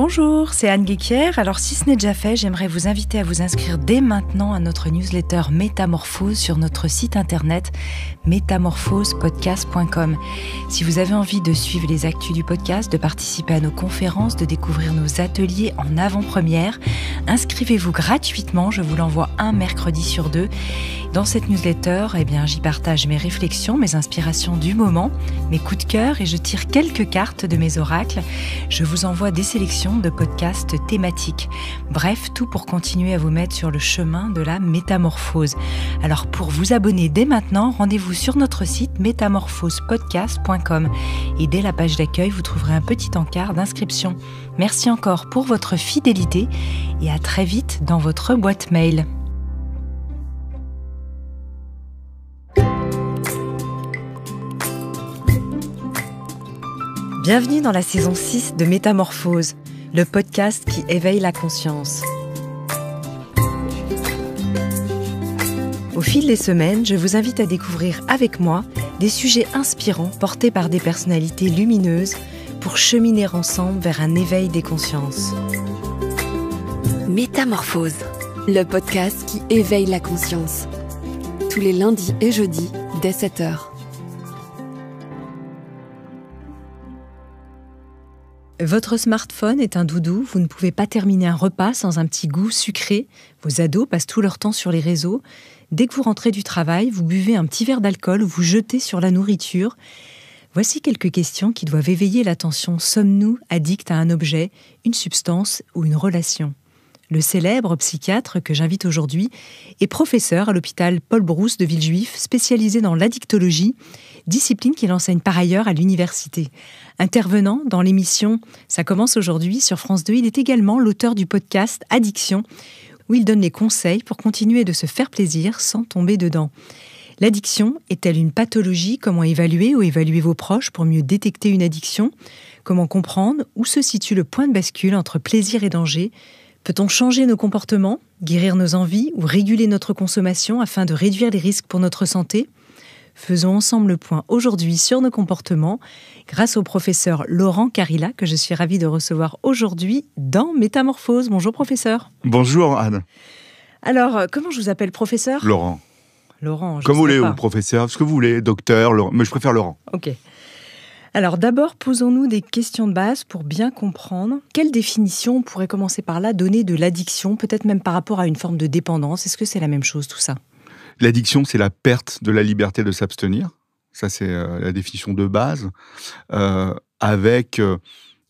Bonjour, c'est Anne Guéquière. Alors si ce n'est déjà fait, j'aimerais vous inviter à vous inscrire dès maintenant à notre newsletter Métamorphose sur notre site internet métamorphospodcast.com. Si vous avez envie de suivre les actus du podcast, de participer à nos conférences, de découvrir nos ateliers en avant-première, inscrivez-vous gratuitement, je vous l'envoie un mercredi sur 2. Dans cette newsletter, j'y partage mes réflexions, mes inspirations du moment, mes coups de cœur et je tire quelques cartes de mes oracles. Je vous envoie des sélections de podcasts thématiques. Bref, tout pour continuer à vous mettre sur le chemin de la métamorphose. Alors pour vous abonner dès maintenant, rendez-vous sur notre site métamorphospodcast.com et dès la page d'accueil, vous trouverez un petit encart d'inscription. Merci encore pour votre fidélité et à très vite dans votre boîte mail. Bienvenue dans la saison 6 de Métamorphose, le podcast qui éveille la conscience. Au fil des semaines, je vous invite à découvrir avec moi des sujets inspirants portés par des personnalités lumineuses pour cheminer ensemble vers un éveil des consciences. Métamorphose, le podcast qui éveille la conscience. Tous les lundis et jeudis dès 7h. Votre smartphone est un doudou, vous ne pouvez pas terminer un repas sans un petit goût sucré. Vos ados passent tout leur temps sur les réseaux. Dès que vous rentrez du travail, vous buvez un petit verre d'alcool ou vous jetez sur la nourriture. Voici quelques questions qui doivent éveiller l'attention. Sommes-nous addicts à un objet, une substance ou une relation ? Le célèbre psychiatre que j'invite aujourd'hui est professeur à l'hôpital Paul Brousse de Villejuif, spécialisé dans l'addictologie, discipline qu'il enseigne par ailleurs à l'université. Intervenant dans l'émission Ça commence aujourd'hui sur France 2, il est également l'auteur du podcast Addiction, où il donne les conseils pour continuer de se faire plaisir sans tomber dedans. L'addiction est-elle une pathologie ? Comment évaluer ou évaluer vos proches pour mieux détecter une addiction ? Comment comprendre où se situe le point de bascule entre plaisir et danger ? Peut-on changer nos comportements, guérir nos envies ou réguler notre consommation afin de réduire les risques pour notre santé ? Faisons ensemble le point aujourd'hui sur nos comportements grâce au professeur Laurent Carilla que je suis ravie de recevoir aujourd'hui dans Métamorphose. Bonjour professeur. Bonjour Anne. Alors, comment je vous appelle professeur ? Laurent. Laurent, je comme vous voulez, pas. Ou professeur, ce que vous voulez, docteur, Laurent, mais je préfère Laurent. Ok. Alors d'abord, posons-nous des questions de base pour bien comprendre. Quelle définition, on pourrait commencer par là, donner de l'addiction, peut-être même par rapport à une forme de dépendance ? Est-ce que c'est la même chose tout ça ? L'addiction, c'est la perte de la liberté de s'abstenir. Ça, c'est la définition de base, avec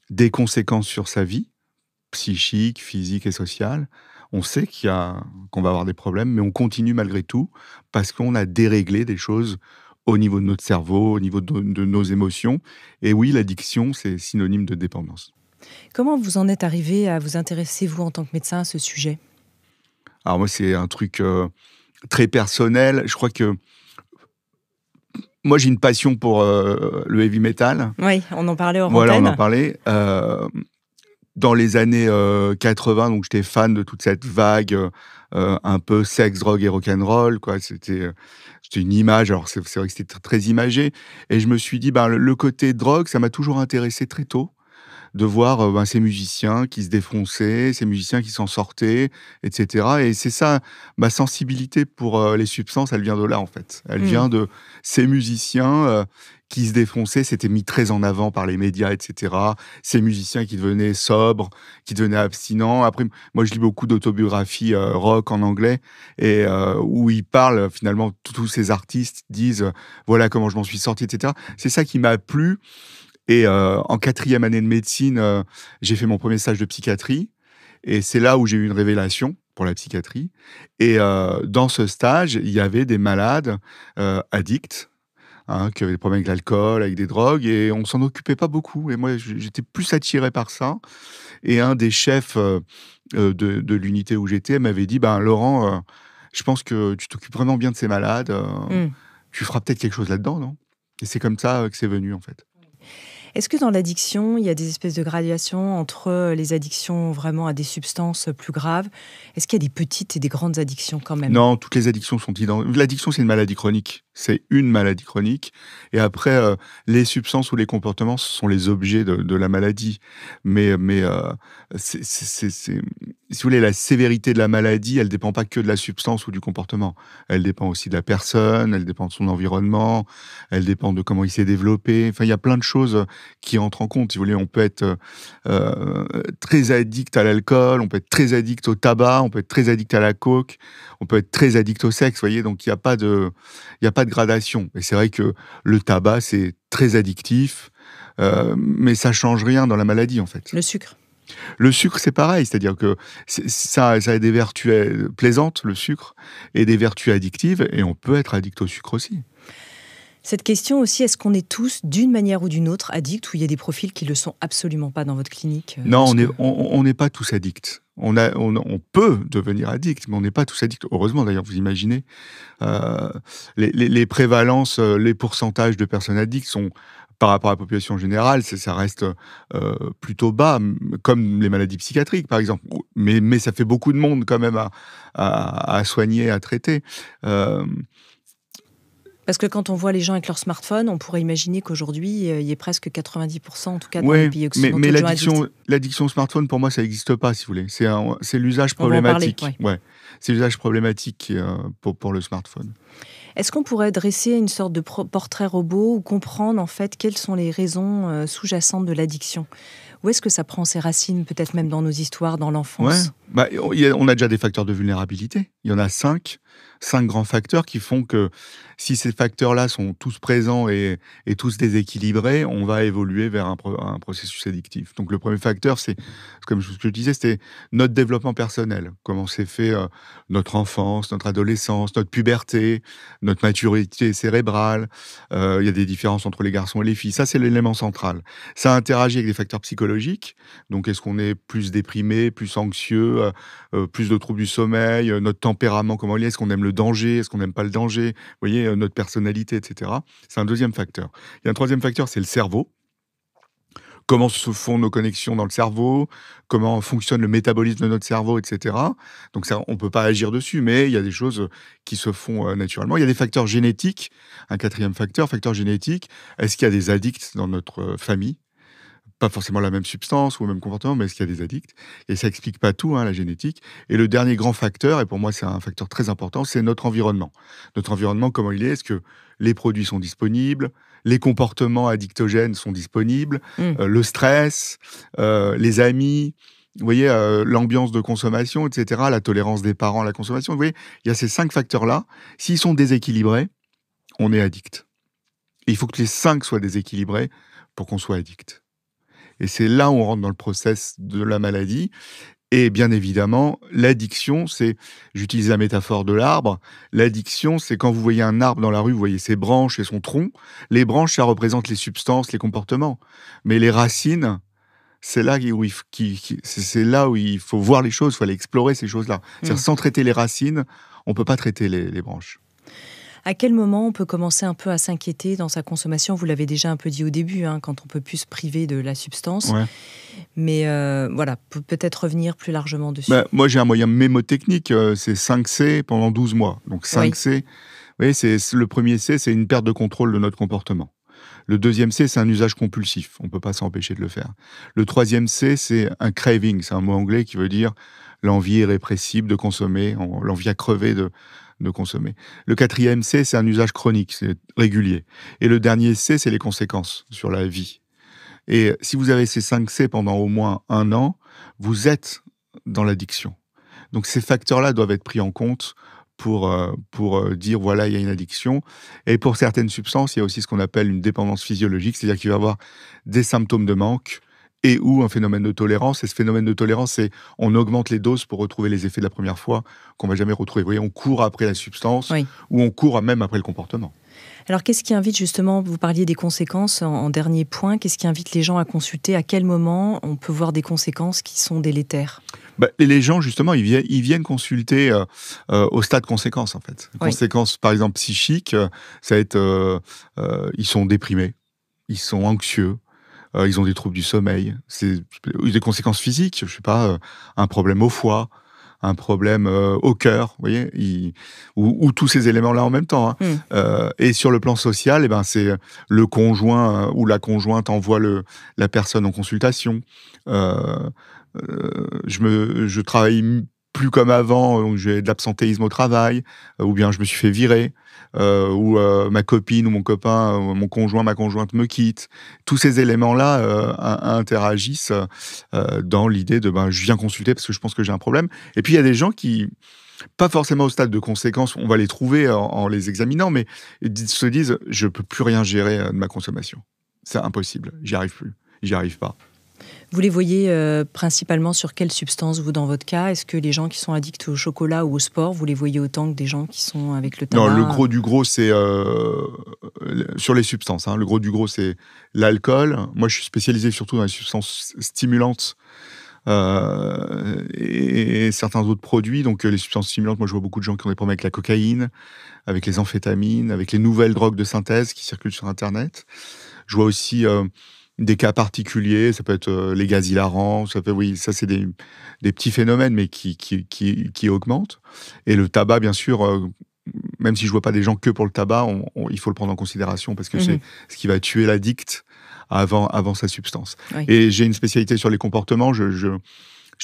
des conséquences sur sa vie, psychique, physique et sociale. On sait qu'on va avoir des problèmes, mais on continue malgré tout, parce qu'on a déréglé des choses au niveau de notre cerveau, au niveau de nos émotions. Et oui, l'addiction, c'est synonyme de dépendance. Comment vous en êtes arrivé à vous intéresser, vous, en tant que médecin, à ce sujet ? Alors moi, c'est un truc très personnel. Je crois que moi, j'ai une passion pour le heavy metal. Oui, on en parlait hors Voilà, antenne. on en parlait. Dans les années 80, donc j'étais fan de toute cette vague un peu sexe, drogue et rock'n'roll, quoi. C'était une image, alors c'est vrai que c'était très imagé. Et je me suis dit, le côté drogue, ça m'a toujours intéressé très tôt, de voir ces musiciens qui se défonçaient, ces musiciens qui s'en sortaient, etc. Et c'est ça, ma sensibilité pour les substances, elle vient de là, en fait. Elle vient de ces musiciens qui se défonçaient, c'était mis très en avant par les médias, etc. Ces musiciens qui devenaient sobres, qui devenaient abstinents. Après, moi, je lis beaucoup d'autobiographies rock en anglais, et où ils parlent, finalement, tous ces artistes disent voilà comment je m'en suis sorti, etc. C'est ça qui m'a plu. Et en 4e année de médecine, j'ai fait mon premier stage de psychiatrie. Et c'est là où j'ai eu une révélation pour la psychiatrie. Et dans ce stage, il y avait des malades addicts, qui avaient des problèmes avec l'alcool, avec des drogues. Et on s'en occupait pas beaucoup. Et moi, j'étais plus attiré par ça. Et un des chefs de l'unité où j'étais m'avait dit, Laurent, je pense que tu t'occupes vraiment bien de ces malades. Tu feras peut-être quelque chose là-dedans, non ? Et c'est comme ça que c'est venu, en fait. Est-ce que dans l'addiction, il y a des espèces de gradations entre les addictions vraiment à des substances plus graves ? Est-ce qu'il y a des petites et des grandes addictions quand même ? Non, toutes les addictions sont identiques. L'addiction, c'est une maladie chronique. c'est une maladie chronique. Et après, les substances ou les comportements, ce sont les objets de la maladie. Mais si vous voulez, la sévérité de la maladie, elle dépend pas que de la substance ou du comportement. Elle dépend aussi de la personne, elle dépend de son environnement, elle dépend de comment il s'est développé. Enfin, il y a plein de choses qui entrent en compte. Si vous voulez, on peut être très addict à l'alcool, on peut être très addict au tabac, on peut être très addict à la coke, on peut être très addict au sexe. Vous voyez, donc il y a pas de gradation. Et c'est vrai que le tabac, c'est très addictif, mais ça change rien dans la maladie, en fait. Le sucre. Le sucre, c'est pareil, c'est-à-dire que ça a des vertus plaisantes, le sucre, et des vertus addictives, et on peut être addict au sucre aussi. Cette question aussi, est-ce qu'on est tous, d'une manière ou d'une autre, addicts, ou il y a des profils qui ne le sont absolument pas dans votre clinique? Non, on n'est pas tous addicts. On peut devenir addict, mais on n'est pas tous addicts. Heureusement, d'ailleurs, vous imaginez, les prévalences, les pourcentages de personnes addictes sont, par rapport à la population générale, ça reste plutôt bas, comme les maladies psychiatriques, par exemple. Mais ça fait beaucoup de monde quand même à soigner, à traiter. Parce que quand on voit les gens avec leur smartphone, on pourrait imaginer qu'aujourd'hui, il y ait presque 90%, en tout cas dans les pays occidentaux, mais de gens addicts. l'addiction au smartphone, pour moi, ça n'existe pas, si vous voulez. C'est l'usage problématique. Ouais. C'est l'usage problématique pour le smartphone. Est-ce qu'on pourrait dresser une sorte de portrait robot ou comprendre en fait quelles sont les raisons sous-jacentes de l'addiction? Où est-ce que ça prend ses racines, peut-être même dans nos histoires, dans l'enfance? On a déjà des facteurs de vulnérabilité. Il y en a 5 grands facteurs qui font que si ces facteurs-là sont tous présents et tous déséquilibrés, on va évoluer vers un processus addictif. Donc le premier facteur, c'est, comme je disais, c'était notre développement personnel. Comment s'est fait notre enfance, notre adolescence, notre puberté, notre maturité cérébrale. Il y a des différences entre les garçons et les filles. Ça, c'est l'élément central. Ça interagit avec des facteurs psychologiques. Donc est-ce qu'on est plus déprimé, plus anxieux, plus de troubles du sommeil, notre tempérament, comment il est, est-ce qu'on aime le danger, est-ce qu'on n'aime pas le danger, vous voyez, notre personnalité, etc. C'est un deuxième facteur. Il y a un troisième facteur, c'est le cerveau. Comment se font nos connexions dans le cerveau, comment fonctionne le métabolisme de notre cerveau, etc. Donc ça, on ne peut pas agir dessus, mais il y a des choses qui se font naturellement. Il y a des facteurs génétiques. Un quatrième facteur génétique. Est-ce qu'il y a des addicts dans notre famille ? Pas forcément la même substance ou le même comportement, mais est-ce qu'il y a des addicts? Et ça explique pas tout, la génétique. Et le dernier grand facteur, et pour moi c'est un facteur très important, c'est notre environnement. Notre environnement, comment il est? Est-ce que les produits sont disponibles? Les comportements addictogènes sont disponibles? Le stress, les amis, vous voyez, l'ambiance de consommation, etc., la tolérance des parents à la consommation. Vous voyez, il y a ces 5 facteurs-là. S'ils sont déséquilibrés, on est addict. Et il faut que les 5 soient déséquilibrés pour qu'on soit addict. Et c'est là où on rentre dans le process de la maladie. Et bien évidemment, l'addiction, c'est, j'utilise la métaphore de l'arbre, l'addiction, c'est quand vous voyez un arbre dans la rue, vous voyez ses branches et son tronc. Les branches, ça représente les substances, les comportements. Mais les racines, c'est là où il faut voir les choses, il faut aller explorer ces choses-là. C'est-à-dire, sans traiter les racines, on ne peut pas traiter les branches. À quel moment on peut commencer un peu à s'inquiéter dans sa consommation? Vous l'avez déjà un peu dit au début, quand on peut plus se priver de la substance. Ouais. Mais voilà, peut-être revenir plus largement dessus. Moi, j'ai un moyen mémotechnique, c'est 5C pendant 12 mois. Donc 5C, oui, le premier C, c'est une perte de contrôle de notre comportement. Le deuxième C, c'est un usage compulsif. On ne peut pas s'empêcher de le faire. Le troisième C, c'est un craving. C'est un mot anglais qui veut dire l'envie irrépressible de consommer, l'envie à crever de consommer. Le quatrième C, c'est un usage chronique, c'est régulier. Et le dernier C, c'est les conséquences sur la vie. Et si vous avez ces 5 C pendant au moins 1 an, vous êtes dans l'addiction. Donc ces facteurs-là doivent être pris en compte pour dire, voilà, il y a une addiction. Et pour certaines substances, il y a aussi ce qu'on appelle une dépendance physiologique, c'est-à-dire qu'il va y avoir des symptômes de manque, et ou un phénomène de tolérance. Et ce phénomène de tolérance, c'est on augmente les doses pour retrouver les effets de la première fois qu'on ne va jamais retrouver. Vous voyez, on court après la substance, ou on court même après le comportement. Alors, qu'est-ce qui invite justement, vous parliez des conséquences en dernier point, qu'est-ce qui invite les gens à consulter? À quel moment on peut voir des conséquences qui sont délétères? Les gens, justement, ils viennent consulter au stade conséquences, en fait. Conséquences, par exemple, psychiques, ça va être... ils sont déprimés, ils sont anxieux, ils ont des troubles du sommeil, c'est des conséquences physiques, je sais pas, un problème au foie, un problème au cœur, vous voyez, ou tous ces éléments-là en même temps. Hein. Et sur le plan social, c'est le conjoint ou la conjointe envoie la personne en consultation. Je travaille plus comme avant, où j'ai de l'absentéisme au travail, ou bien je me suis fait virer, ou ma copine ou mon copain, mon conjoint, ma conjointe me quitte. Tous ces éléments-là interagissent dans l'idée de je viens consulter parce que je pense que j'ai un problème. Et puis il y a des gens qui, pas forcément au stade de conséquence, on va les trouver en les examinant, mais ils se disent je peux plus rien gérer de ma consommation. C'est impossible, j'y arrive pas. Vous les voyez principalement sur quelles substances, vous, dans votre cas? Est-ce que les gens qui sont addicts au chocolat ou au sport, vous les voyez autant que des gens qui sont avec le tabac? Non, le gros du gros, c'est sur les substances. Hein. Le gros du gros, c'est l'alcool. Moi, je suis spécialisé surtout dans les substances stimulantes et certains autres produits. Donc, les substances stimulantes, moi, je vois beaucoup de gens qui ont des problèmes avec la cocaïne, avec les amphétamines, avec les nouvelles drogues de synthèse qui circulent sur Internet. Je vois aussi des cas particuliers, ça peut être les gaz hilarants, ça c'est des petits phénomènes, mais qui augmentent. Et le tabac, bien sûr, même si je vois pas des gens que pour le tabac, il faut le prendre en considération parce que c'est ce qui va tuer l'addict avant sa substance. Oui. Et j'ai une spécialité sur les comportements. Je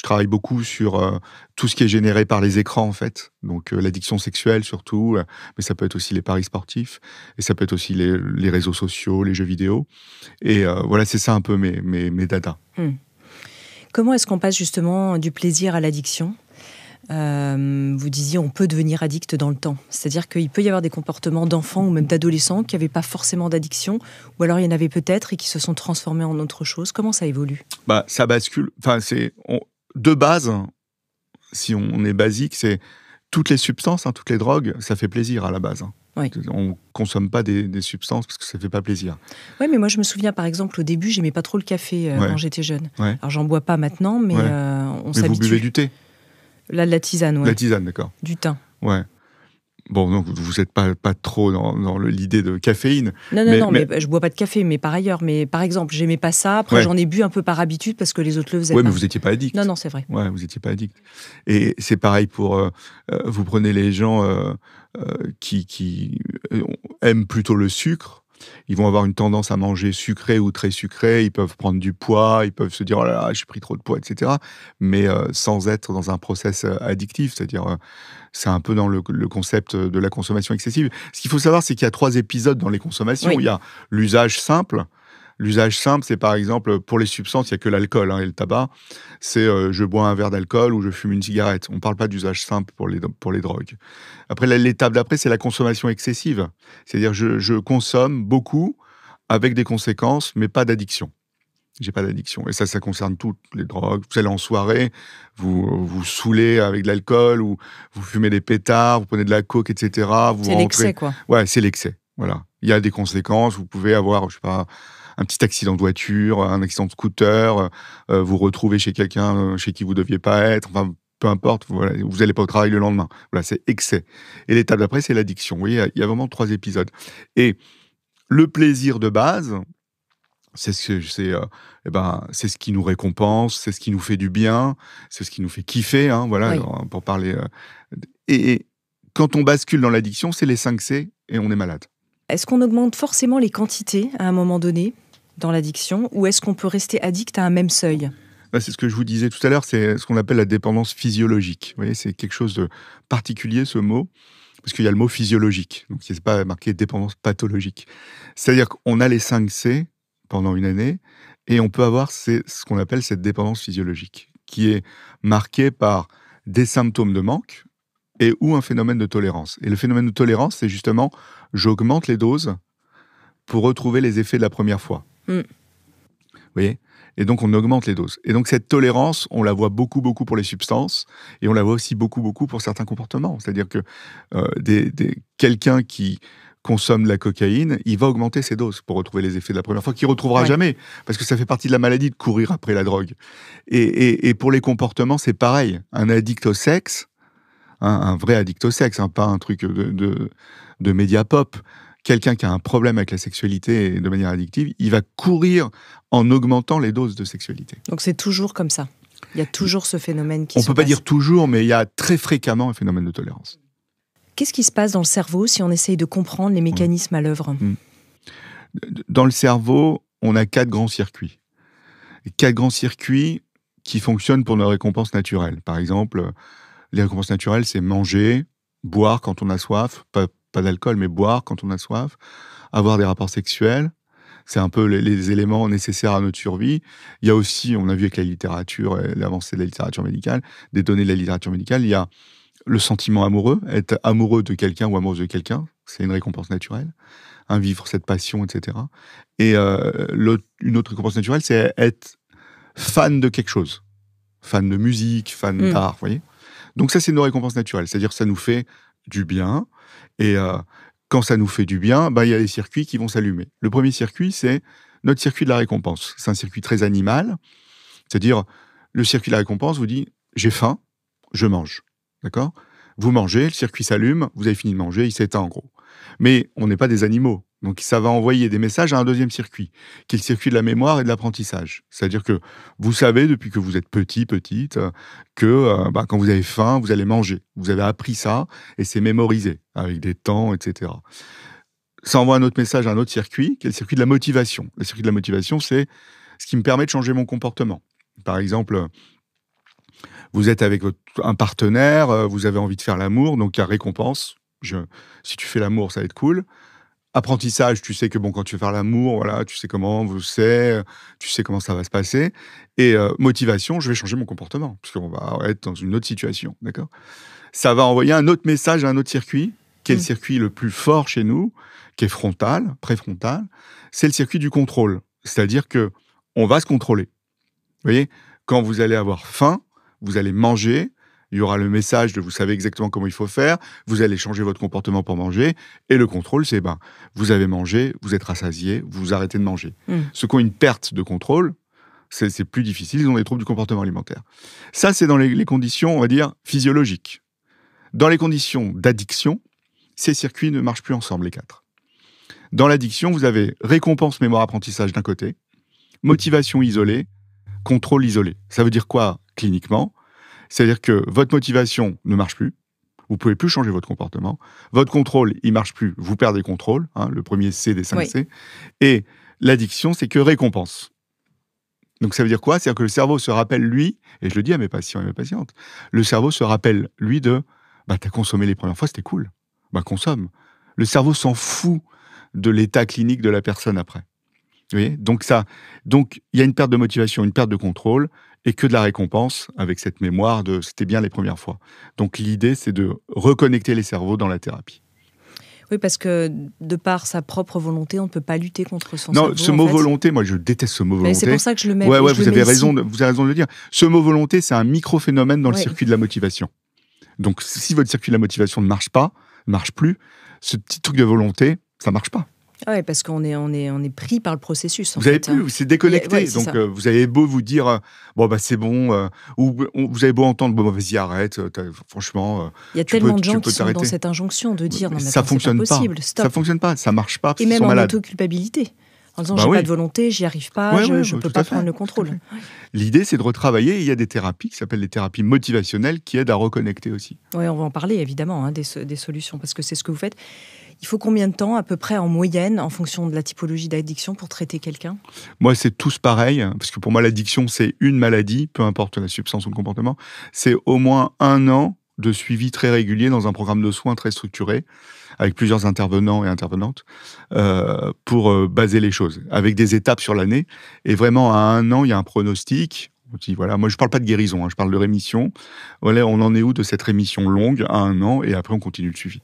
travaille beaucoup sur tout ce qui est généré par les écrans, en fait. Donc, l'addiction sexuelle, surtout. Mais ça peut être aussi les paris sportifs. Et ça peut être aussi les réseaux sociaux, les jeux vidéo. Et voilà, c'est ça un peu mes dadas. Comment est-ce qu'on passe justement du plaisir à l'addiction ? Vous disiez, on peut devenir addict dans le temps. C'est-à-dire qu'il peut y avoir des comportements d'enfants ou même d'adolescents qui n'avaient pas forcément d'addiction, ou alors il y en avait peut-être et qui se sont transformés en autre chose. Comment ça évolue ? Ça bascule. Enfin, de base, si on est basique, c'est toutes les substances, toutes les drogues, ça fait plaisir à la base. Oui. On ne consomme pas des substances parce que ça ne fait pas plaisir. Oui, mais moi je me souviens par exemple au début, j'aimais pas trop le café quand j'étais jeune. Ouais. Alors j'en bois pas maintenant, mais on s'habitue. Mais vous buvez du thé ? Là, de la tisane, oui. La tisane, d'accord. Du thym. Ouais. Bon, donc vous n'êtes pas trop dans l'idée de caféine. Non, mais je bois pas de café, mais par ailleurs. Mais par exemple, j'aimais pas ça. Après, j'en ai bu un peu par habitude parce que les autres le faisaient. Oui, mais vous n'étiez pas addict. Non, c'est vrai. Ouais, vous n'étiez pas addict. Et c'est pareil pour vous prenez les gens qui aiment plutôt le sucre. Ils vont avoir une tendance à manger sucré ou très sucré, ils peuvent prendre du poids, ils peuvent se dire « Oh là là, j'ai pris trop de poids, etc. » Mais sans être dans un process addictif, c'est-à-dire c'est un peu dans le concept de la consommation excessive. Ce qu'il faut savoir, c'est qu'il y a 3 épisodes dans les consommations. Oui. Il y a l'usage simple. L'usage simple, c'est par exemple, pour les substances, il n'y a que l'alcool et le tabac. C'est je bois un verre d'alcool ou je fume une cigarette. On ne parle pas d'usage simple pour les drogues. Après, l'étape d'après, c'est la consommation excessive. C'est-à-dire je consomme beaucoup avec des conséquences, mais pas d'addiction. J'ai pas d'addiction. Et ça concerne toutes les drogues. Vous allez en soirée, vous saoulez avec de l'alcool ou vous fumez des pétards, vous prenez de la coke, etc. C'est l'excès, quoi. Ouais, c'est l'excès. Voilà. Il y a des conséquences. Vous pouvez avoir, je sais pas, un petit accident de voiture, un accident de scooter, vous retrouvez chez quelqu'un chez qui vous ne deviez pas être, enfin, peu importe, voilà, vous n'allez pas au travail le lendemain. Voilà, c'est excès. Et l'étape d'après, c'est l'addiction. Vous voyez, il y a vraiment 3 épisodes. Et le plaisir de base, c'est ce qui nous récompense, c'est ce qui nous fait du bien, c'est ce qui nous fait kiffer, voilà, oui. Pour parler. Et quand on bascule dans l'addiction, c'est les 5 C et on est malade. Est-ce qu'on augmente forcément les quantités à un moment donné dans l'addiction, ou est-ce qu'on peut rester addict à un même seuil ? C'est ce que je vous disais tout à l'heure, c'est ce qu'on appelle la dépendance physiologique. Vous voyez, c'est quelque chose de particulier, ce mot, parce qu'il y a le mot physiologique, donc il n'est pas marqué dépendance pathologique. C'est-à-dire qu'on a les 5 C pendant une année, et on peut avoir ce qu'on appelle cette dépendance physiologique, qui est marquée par des symptômes de manque et ou un phénomène de tolérance. Et le phénomène de tolérance, c'est justement, j'augmente les doses pour retrouver les effets de la première fois. Vous voyez ? Et donc, on augmente les doses. Et donc, cette tolérance, on la voit beaucoup, beaucoup pour les substances, et on la voit aussi beaucoup, beaucoup pour certains comportements. C'est-à-dire que quelqu'un qui consomme de la cocaïne, il va augmenter ses doses pour retrouver les effets de la première fois, qu'il ne retrouvera jamais, parce que ça fait partie de la maladie de courir après la drogue. Et pour les comportements, c'est pareil. Un addict au sexe, un vrai addict au sexe, pas un truc de média pop, quelqu'un qui a un problème avec la sexualité et de manière addictive, il va courir en augmentant les doses de sexualité. Donc c'est toujours comme ça ? Il y a toujours ce phénomène qui On se peut pas passe. dire toujours, mais il y a très fréquemment un phénomène de tolérance. Qu'est-ce qui se passe dans le cerveau si on essaye de comprendre les mécanismes à l'œuvre ? Dans le cerveau, on a 4 grands circuits. 4 grands circuits qui fonctionnent pour nos récompenses naturelles. Par exemple, les récompenses naturelles, c'est manger, boire quand on a soif, pas d'alcool, mais boire quand on a soif, avoir des rapports sexuels. C'est un peu les éléments nécessaires à notre survie. Il y a aussi, on a vu avec la littérature, et l'avancée de la littérature médicale, des données de la littérature médicale, il y a le sentiment amoureux, être amoureux de quelqu'un ou amoureuse de quelqu'un, c'est une récompense naturelle. Vivre cette passion, etc. Et une autre récompense naturelle, c'est être fan de quelque chose. Fan de musique, fan d'art, vous voyez. Donc ça, c'est nos récompenses naturelles. C'est-à-dire que ça nous fait du bien. Et quand ça nous fait du bien, il y a des circuits qui vont s'allumer. Le premier circuit, c'est notre circuit de la récompense. C'est un circuit très animal. C'est-à-dire, le circuit de la récompense vous dit, j'ai faim, je mange. D'accord ? Vous mangez, le circuit s'allume, vous avez fini de manger, il s'éteint en gros. Mais on n'est pas des animaux. Donc ça va envoyer des messages à un deuxième circuit, qui est le circuit de la mémoire et de l'apprentissage. C'est-à-dire que vous savez, depuis que vous êtes petite, que quand vous avez faim, vous allez manger. Vous avez appris ça, et c'est mémorisé, avec des temps, etc. Ça envoie un autre message à un autre circuit, qui est le circuit de la motivation. Le circuit de la motivation, c'est ce qui me permet de changer mon comportement. Par exemple, vous êtes avec un partenaire, vous avez envie de faire l'amour, donc il y a récompense. Si tu fais l'amour, ça va être cool. Apprentissage, tu sais que quand tu veux faire l'amour, voilà, tu sais comment ça va se passer. Et motivation, je vais changer mon comportement, parce qu'on va être dans une autre situation, d'accord ? Ça va envoyer un autre message à un autre circuit, qui est le circuit le plus fort chez nous, qui est frontal, préfrontal. C'est le circuit du contrôle. C'est-à-dire que on va se contrôler. Vous voyez, quand vous allez avoir faim, vous allez manger, il y aura le message de vous savez exactement comment il faut faire, vous allez changer votre comportement pour manger, et le contrôle, c'est vous avez mangé, vous êtes rassasié, vous arrêtez de manger. Ceux qui ont une perte de contrôle, c'est plus difficile, ils ont des troubles du comportement alimentaire. Ça, c'est dans les conditions, on va dire, physiologiques. Dans les conditions d'addiction, ces circuits ne marchent plus ensemble, les 4. Dans l'addiction, vous avez récompense, mémoire, apprentissage d'un côté, motivation isolée, contrôle isolé. Ça veut dire quoi, cliniquement ? C'est-à-dire que votre motivation ne marche plus, vous pouvez plus changer votre comportement, votre contrôle, il marche plus, vous perdez contrôle, le premier C des 5 C, et l'addiction, c'est que récompense. Donc ça veut dire quoi ? C'est-à-dire que le cerveau se rappelle, lui, et je le dis à mes patients et mes patientes, le cerveau se rappelle, lui, t'as consommé les premières fois, c'était cool, consomme. Le cerveau s'en fout de l'état clinique de la personne après. Vous voyez ? Donc il y a une perte de motivation, une perte de contrôle, et que de la récompense avec cette mémoire de c'était bien les premières fois. Donc l'idée, c'est de reconnecter les cerveaux dans la thérapie. Oui, parce que de par sa propre volonté, on ne peut pas lutter contre son cerveau. Non, ce mot volonté, moi je déteste ce mot volonté. Mais c'est pour ça que je le mets. Ouais, vous avez raison de le dire. Ce mot volonté, c'est un micro-phénomène dans le circuit de la motivation. Donc si votre circuit de la motivation ne marche plus, ce petit truc de volonté, ça ne marche pas. Oui, parce qu'on est pris par le processus. Vous avez plus, c'est déconnecté. Donc vous avez beau vous dire c'est bon, ou vous avez beau entendre vas-y arrête, franchement. Il y a tellement de gens qui sont dans cette injonction de dire non mais ça fonctionne pas. Stop. Ça fonctionne pas, ça marche pas. Et même en auto-culpabilité. En disant j'ai pas de volonté, j'y arrive pas, je peux pas prendre le contrôle. L'idée c'est de retravailler. Il y a des thérapies qui s'appellent les thérapies motivationnelles qui aident à reconnecter aussi. Oui, on va en parler évidemment des solutions parce que c'est ce que vous faites. Il faut combien de temps, à peu près en moyenne, en fonction de la typologie d'addiction, pour traiter quelqu'un ? Moi, c'est tous pareil, parce que pour moi, l'addiction, c'est une maladie, peu importe la substance ou le comportement. C'est au moins 1 an de suivi très régulier dans un programme de soins très structuré, avec plusieurs intervenants et intervenantes, pour baser les choses, avec des étapes sur l'année. Et vraiment, à 1 an, il y a un pronostic. Moi, je ne parle pas de guérison, je parle de rémission. Voilà, on en est où de cette rémission longue à 1 an, et après, on continue le suivi.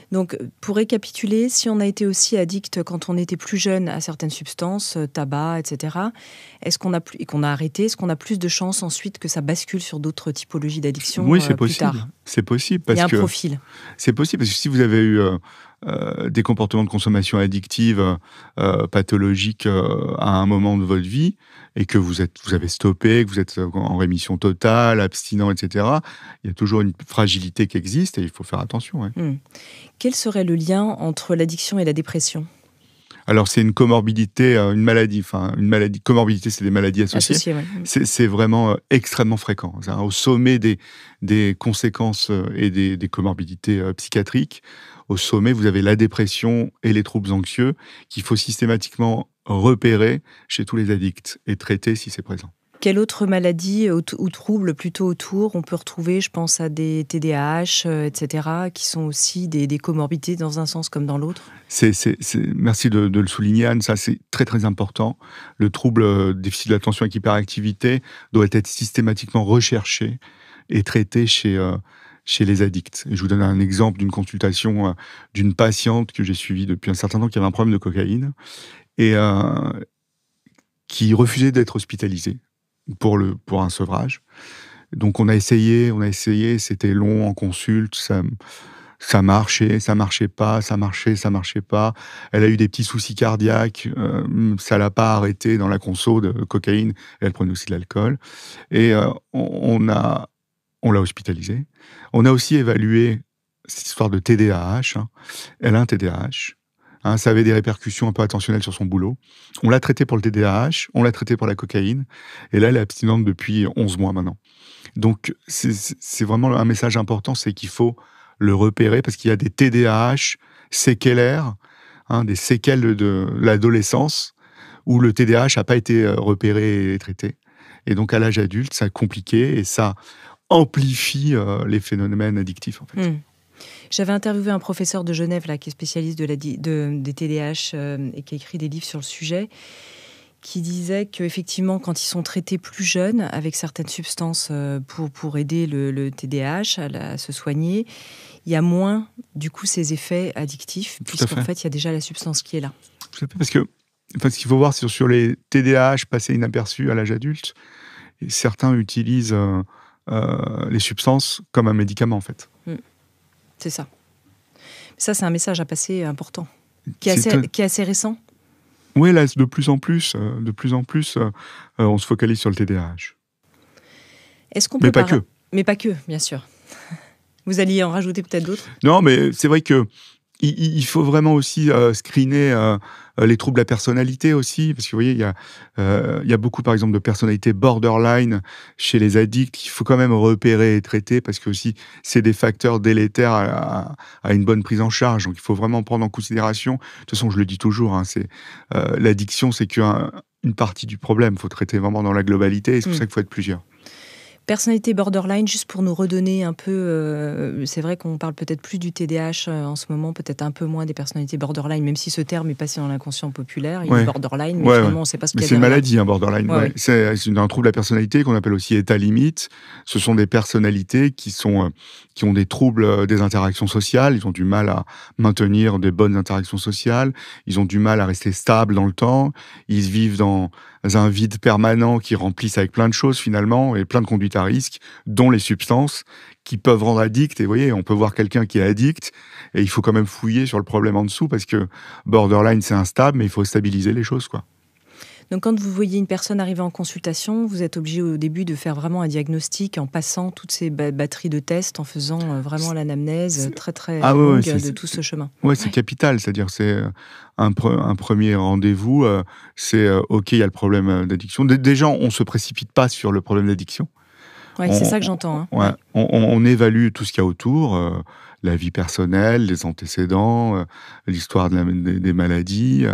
Donc, pour récapituler, si on a été aussi addict quand on était plus jeune à certaines substances, tabac, etc., et qu'on a arrêté, est-ce qu'on a plus de chances ensuite que ça bascule sur d'autres typologies d'addiction ? Oui, c'est plus possible. Tard. C'est possible parce il y a un que profil. C'est possible parce que si vous avez eu des comportements de consommation addictive pathologiques à un moment de votre vie et que vous avez stoppé, que vous êtes en rémission totale, abstinent, etc., il y a toujours une fragilité qui existe et il faut faire attention. Ouais. Quel serait le lien entre l'addiction et la dépression ? Alors, c'est une comorbidité, une maladie. Comorbidité, c'est des maladies associées. Ouais. C'est vraiment extrêmement fréquent. Au sommet des conséquences et des comorbidités psychiatriques, au sommet, vous avez la dépression et les troubles anxieux qu'il faut systématiquement repérer chez tous les addicts et traiter si c'est présent. Quelle autre maladie ou trouble plutôt autour on peut retrouver? Je pense à des TDAH, etc., qui sont aussi des comorbidités dans un sens comme dans l'autre. Merci de le souligner, Anne. Ça, c'est très, très important. Le trouble déficit de l'attention avec hyperactivité doit être systématiquement recherché et traité chez les addicts. Et je vous donne un exemple d'une consultation d'une patiente que j'ai suivie depuis un certain temps qui avait un problème de cocaïne et qui refusait d'être hospitalisée pour un sevrage. Donc on a essayé, c'était long en consulte, ça marchait pas. Elle a eu des petits soucis cardiaques, ça l'a pas arrêté dans la conso de cocaïne, et elle prenait aussi de l'alcool. Et on l'a hospitalisée. On a aussi évalué cette histoire de TDAH. Elle a un TDAH. Ça avait des répercussions un peu attentionnelles sur son boulot. On l'a traité pour le TDAH, on l'a traité pour la cocaïne, et là, elle est abstinente depuis 11 mois maintenant. Donc, c'est vraiment un message important, c'est qu'il faut le repérer, parce qu'il y a des TDAH séquelaires, des séquelles de l'adolescence, où le TDAH n'a pas été repéré et traité. Et donc, à l'âge adulte, c'est compliqué, et ça amplifie les phénomènes addictifs, en fait. J'avais interviewé un professeur de Genève là, qui est spécialiste des TDAH et qui a écrit des livres sur le sujet, qui disait qu'effectivement, quand ils sont traités plus jeunes avec certaines substances pour aider le TDAH à se soigner, il y a moins, du coup, ces effets addictifs, puisqu'en fait, il y a déjà la substance qui est là. Tout à fait, parce que ce qu'il faut voir, c'est sur les TDAH passés inaperçus à l'âge adulte, et certains utilisent les substances comme un médicament, en fait. C'est ça. Ça, c'est un message à passer important, qui est assez récent. Oui, là, de plus en plus, on se focalise sur le TDAH. Est-ce qu'on peut Mais pas que, bien sûr. Vous alliez en rajouter peut-être d'autres? Non, mais c'est vrai que il faut vraiment aussi screener les troubles de la personnalité aussi, parce que vous voyez, il y a beaucoup, par exemple, de personnalités borderline chez les addicts qu'il faut quand même repérer et traiter, parce que aussi, c'est des facteurs délétères à une bonne prise en charge. Donc, il faut vraiment prendre en considération. De toute façon, je le dis toujours, l'addiction, c'est qu'une partie du problème. Il faut traiter vraiment dans la globalité, et c'est pour ça qu'il faut être plusieurs. Personnalité borderline, juste pour nous redonner un peu, c'est vrai qu'on parle peut-être plus du TDAH en ce moment, peut-être un peu moins des personnalités borderline, même si ce terme est passé dans l'inconscient populaire. Il y a borderline, mais finalement on ne sait pas ce qu'il y a. C'est une maladie, borderline. C'est un trouble de la personnalité qu'on appelle aussi état limite. Ce sont des personnalités qui ont des troubles des interactions sociales. Ils ont du mal à maintenir des bonnes interactions sociales. Ils ont du mal à rester stables dans le temps. Ils vivent dans un vide permanent qui remplissent avec plein de choses finalement, et plein de conduites à risque, dont les substances qui peuvent rendre addict. Et vous voyez, on peut voir quelqu'un qui est addict, et il faut quand même fouiller sur le problème en dessous, parce que borderline, c'est instable, mais il faut stabiliser les choses, quoi. Donc quand vous voyez une personne arriver en consultation, vous êtes obligé au début de faire vraiment un diagnostic en passant toutes ces batteries de tests, en faisant vraiment l'anamnèse très très longue de tout ce chemin. Oui, c'est capital, c'est-à-dire c'est un premier rendez-vous, c'est OK, il y a le problème d'addiction. Déjà, on ne se précipite pas sur le problème d'addiction. Ouais, c'est ça que j'entends. On évalue tout ce qu'il y a autour, la vie personnelle, les antécédents, l'histoire des maladies,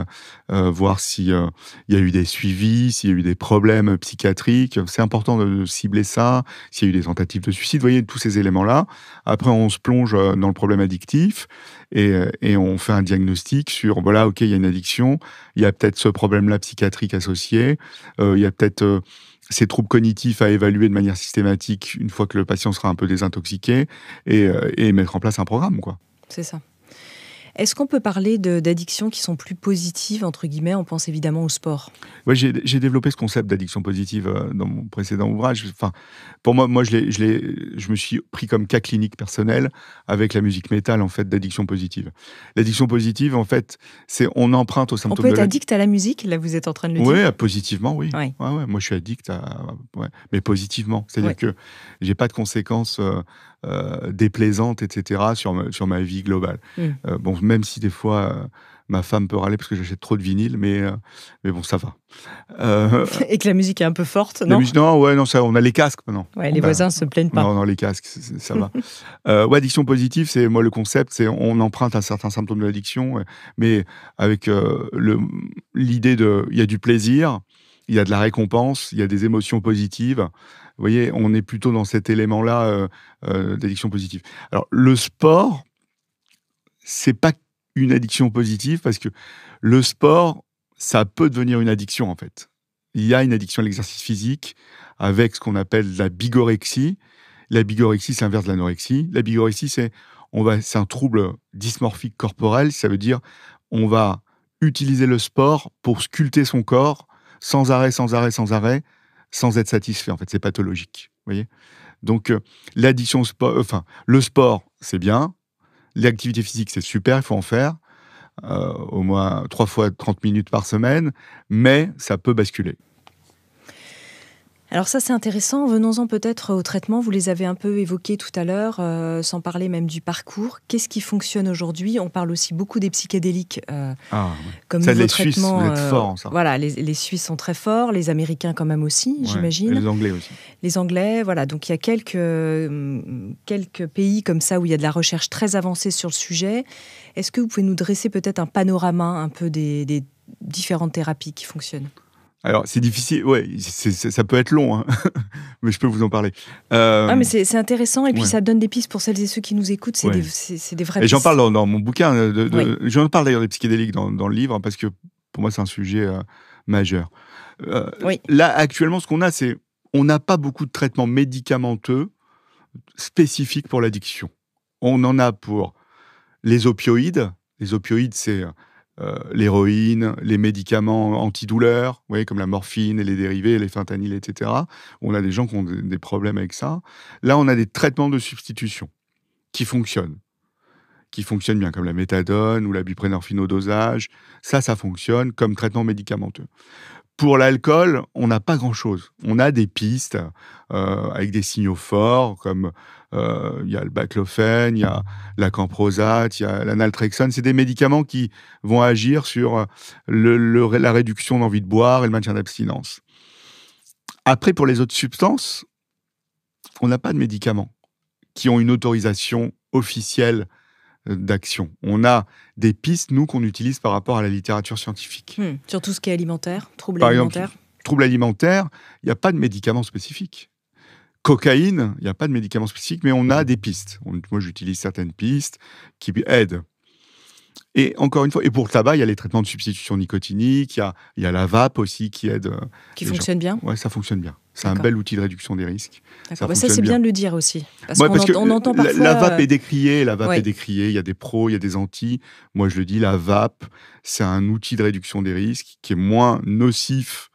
voir s'il y a eu des suivis, s'il y a eu des problèmes psychiatriques. C'est important de cibler ça, s'il y a eu des tentatives de suicide, vous voyez, tous ces éléments-là. Après, on se plonge dans le problème addictif et on fait un diagnostic sur, voilà, OK, il y a une addiction, il y a peut-être ce problème-là psychiatrique associé, il y a peut-être ces troubles cognitifs à évaluer de manière systématique une fois que le patient sera un peu désintoxiqué, et mettre en place un programme, quoi. C'est ça. Est-ce qu'on peut parler d'addictions qui sont plus positives, entre guillemets? On pense évidemment au sport. Ouais, j'ai développé ce concept d'addiction positive dans mon précédent ouvrage. Enfin, pour moi, je me suis pris comme cas clinique personnel avec la musique métal, en fait, d'addiction positive. L'addiction positive, en fait, c'est on emprunte aux symptômes de... On peut être addict à la musique, là, vous êtes en train de le dire? Oui, positivement, oui. Ouais. Moi, je suis addict mais positivement. C'est-à-dire que j'ai pas de conséquences déplaisantes, etc., sur ma vie globale. Bon, même si des fois, Ma femme peut râler parce que j'achète trop de vinyle, mais bon, ça va. Et que la musique est un peu forte, non? Non, ça, on a les casques maintenant. Ouais, les voisins se plaignent pas. Non, les casques, ça va. Addiction positive, c'est moi le concept, c'est on emprunte un certain symptôme de l'addiction, mais avec l'idée il y a du plaisir, il y a de la récompense, il y a des émotions positives. Vous voyez, on est plutôt dans cet élément-là d'addiction positive. Alors, le sport, c'est pas une addiction positive parce que le sport, ça peut devenir une addiction en fait. Il y a une addiction à l'exercice physique avec ce qu'on appelle la bigorexie. La bigorexie, c'est l'inverse de l'anorexie. La bigorexie, c'est un trouble dysmorphique corporel. Ça veut dire on va utiliser le sport pour sculpter son corps sans arrêt, sans être satisfait. En fait, c'est pathologique. Vous voyez ? Donc, l'addiction au sport, le sport, c'est bien. L'activité physique, c'est super, il faut en faire. Au moins 3 fois 30 minutes par semaine, mais ça peut basculer. Alors ça, c'est intéressant. Venons-en peut-être au traitement. Vous les avez un peu évoqués tout à l'heure, sans parler même du parcours. Qu'est-ce qui fonctionne aujourd'hui ? On parle aussi beaucoup des psychédéliques comme ça, nouveau les traitement. Suisses, vous êtes forts en ça. Voilà, les Suisses sont très forts, les Américains quand même aussi, j'imagine. Et les Anglais aussi. Les Anglais, voilà. Donc il y a quelques pays comme ça où il y a de la recherche très avancée sur le sujet. Est-ce que vous pouvez nous dresser peut-être un panorama un peu des différentes thérapies qui fonctionnent ? Alors, c'est difficile, ça peut être long, hein. Mais je peux vous en parler. Mais c'est intéressant, et puis ça donne des pistes pour celles et ceux qui nous écoutent, c'est des vraies pistes. Et j'en parle dans mon bouquin, j'en parle d'ailleurs des psychédéliques dans le livre, parce que pour moi, c'est un sujet majeur. Là, actuellement, ce qu'on a, c'est on n'a pas beaucoup de traitements médicamenteux spécifiques pour l'addiction. On en a pour les opioïdes. Les opioïdes, c'est l'héroïne, les médicaments antidouleurs, vous voyez, comme la morphine et les dérivés, les fentanyls, etc. On a des gens qui ont des problèmes avec ça. Là, on a des traitements de substitution qui fonctionnent bien, comme la méthadone ou la buprenorphine au dosage. Ça fonctionne comme traitement médicamenteux. Pour l'alcool, on n'a pas grand-chose. On a des pistes avec des signaux forts, comme il y a le baclofène, il y a la camprosate, il y a la naltrexone. C'est des médicaments qui vont agir sur la réduction d'envie de boire et le maintien d'abstinence. Après, pour les autres substances, on n'a pas de médicaments qui ont une autorisation officielle d'action. On a des pistes, nous, qu'on utilise par rapport à la littérature scientifique. Sur tout ce qui est alimentaire, troubles alimentaires. Troubles alimentaires, il n'y a pas de médicaments spécifiques. Cocaïne, il n'y a pas de médicaments spécifiques, mais on a des pistes. Moi, j'utilise certaines pistes qui aident. Et encore une fois, et pour le tabac, il y a les traitements de substitution nicotinique, il y a la vape aussi qui aide. Qui fonctionne bien ? Oui, ça fonctionne bien. C'est un bel outil de réduction des risques. Ça c'est bien de le dire aussi. Parce qu'on entend parfois... La vape est décriée, il y a des pros, il y a des antis. Moi, je le dis, la vape, c'est un outil de réduction des risques qui est moins nocif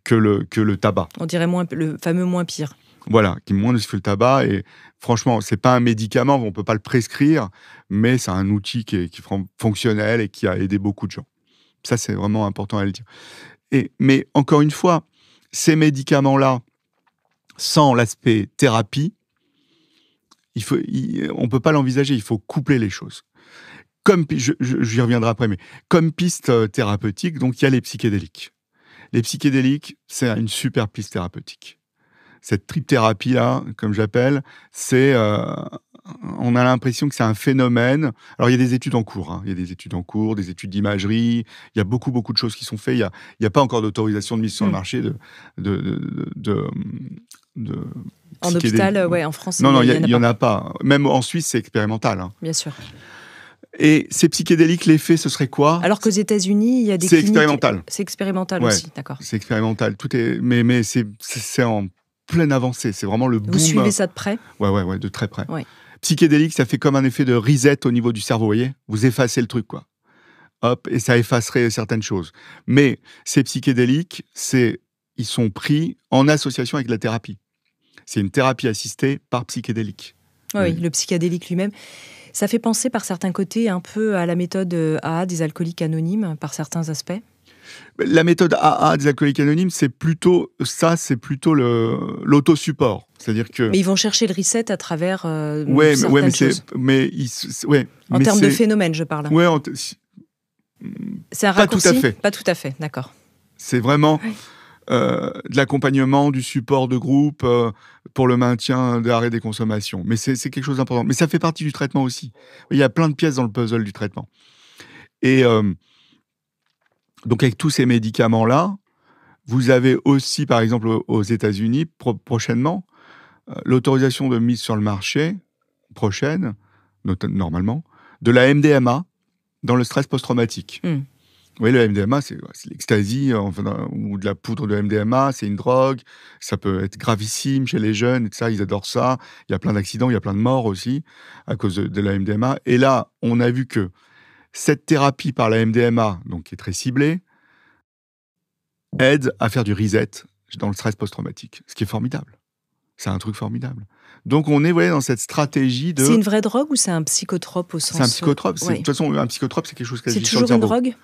que le tabac. On dirait le fameux moins pire. Voilà, qui est moins nocif que le tabac. Et franchement, c'est pas un médicament, on peut pas le prescrire, mais c'est un outil qui est fonctionnel et qui a aidé beaucoup de gens. Ça, c'est vraiment important à le dire. Mais encore une fois, ces médicaments-là, sans l'aspect thérapie, on peut pas l'envisager, il faut coupler les choses. J'y reviendrai après, mais comme piste thérapeutique, donc il y a les psychédéliques. Les psychédéliques, c'est une super piste thérapeutique. Cette trip-thérapie-là, comme j'appelle, on a l'impression que c'est un phénomène. Alors, il y a des études en cours. Il y a des études en cours, des études d'imagerie. Il y a beaucoup de choses qui sont faites. Il n'y a pas encore d'autorisation de mise sur le marché en hôpital, en France, non, il n'y en a pas. Même en Suisse, c'est expérimental. Bien sûr. Et ces psychédéliques, l'effet, ce serait quoi ? Alors qu'aux États-Unis, il y a des cliniques... expérimental. C'est expérimental aussi, d'accord. C'est expérimental. Mais c'est en pleine avancée. C'est vraiment le boom. Vous suivez ça de près ? Ouais, de très près. Ouais. Psychédélique, ça fait comme un effet de reset au niveau du cerveau, vous voyez ? Vous effacez le truc, quoi. Hop, et ça effacerait certaines choses. Mais ces psychédéliques, ils sont pris en association avec la thérapie. C'est une thérapie assistée par psychédélique. Oui, le psychédélique lui-même. Ça fait penser par certains côtés un peu à la méthode AA des alcooliques anonymes, par certains aspects. La méthode AA des alcooliques anonymes, c'est plutôt l'autosupport. C'est-à-dire que... Mais ils vont chercher le reset à travers certaines choses. En termes de phénomène, je parle. C'est un Pas tout raccourci? à fait. Pas tout à fait, d'accord. C'est vraiment Oui. de l'accompagnement, du support de groupe pour le maintien d'arrêt des consommations. Mais c'est quelque chose d'important. Mais ça fait partie du traitement aussi. Il y a plein de pièces dans le puzzle du traitement. Et donc avec tous ces médicaments-là, vous avez aussi, par exemple, aux États-Unis, prochainement, l'autorisation de mise sur le marché, prochaine, normalement, de la MDMA dans le stress post-traumatique. Mmh. Oui, le MDMA, c'est l'ecstasy, enfin, ou de la poudre de MDMA, c'est une drogue, ça peut être gravissime chez les jeunes, et ça, ils adorent ça. Il y a plein d'accidents, il y a plein de morts aussi à cause de la MDMA. Et là, on a vu que cette thérapie par la MDMA, donc qui est très ciblée, aide à faire du reset dans le stress post-traumatique, ce qui est formidable. C'est un truc formidable. Donc on est dans cette stratégie de... C'est une vraie drogue ou c'est un psychotrope au sens... C'est un psychotrope. Ouais. De toute façon, un psychotrope, c'est quelque chose qui C'est agit sur le toujours une cerveau. drogue?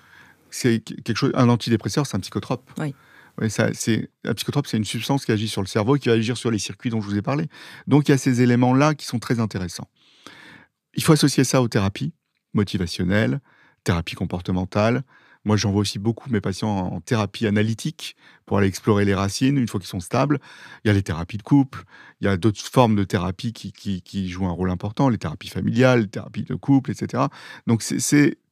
C'est quelque chose. Un antidépresseur, c'est un psychotrope. Oui. Oui, un psychotrope, c'est une substance qui agit sur le cerveau et qui va agir sur les circuits dont je vous ai parlé. Donc il y a ces éléments-là qui sont très intéressants. Il faut associer ça aux thérapies motivationnelles, thérapies comportementales. Moi, j'envoie aussi beaucoup mes patients en thérapie analytique pour aller explorer les racines une fois qu'ils sont stables. Il y a les thérapies de couple, il y a d'autres formes de thérapie qui jouent un rôle important, les thérapies familiales, les thérapies de couple, etc. Donc,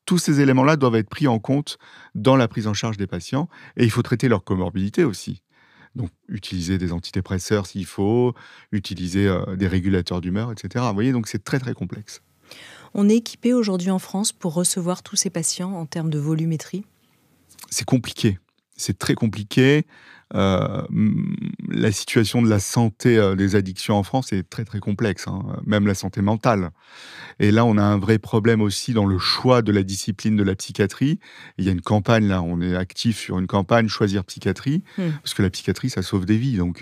tous ces éléments-là doivent être pris en compte dans la prise en charge des patients. Et il faut traiter leur comorbidité aussi. Donc, utiliser des antidépresseurs s'il faut, utiliser des régulateurs d'humeur, etc. Vous voyez, donc c'est très, très complexe. On est équipé aujourd'hui en France pour recevoir tous ces patients en termes de volumétrie? C'est compliqué. C'est très compliqué. La situation de la santé des addictions en France est très, très complexe, hein, même la santé mentale. Et là, on a un vrai problème aussi dans le choix de la discipline de la psychiatrie. Il y a une campagne, là, on est actif sur une campagne Choisir Psychiatrie, parce que la psychiatrie, ça sauve des vies. Donc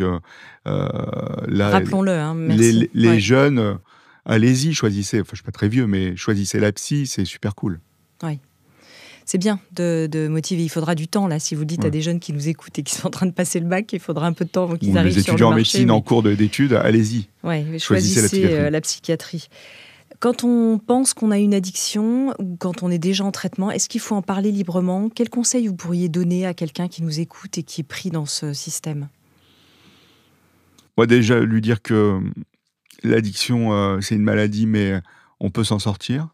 là, rappelons-le, hein, merci. Les jeunes, allez-y, choisissez. Enfin, je suis pas très vieux, mais choisissez la psy, c'est super cool. Oui. C'est bien de motiver. Il faudra du temps, là, si vous dites à des jeunes qui nous écoutent et qui sont en train de passer le bac, il faudra un peu de temps avant qu'ils arrivent sur le marché. Les étudiants en médecine en cours d'études, allez-y. Ouais, choisissez la psychiatrie. Quand on pense qu'on a une addiction ou quand on est déjà en traitement, est-ce qu'il faut en parler librement? Quels conseils vous pourriez donner à quelqu'un qui nous écoute et qui est pris dans ce système? Moi, déjà, lui dire que l'addiction, c'est une maladie, mais on peut s'en sortir.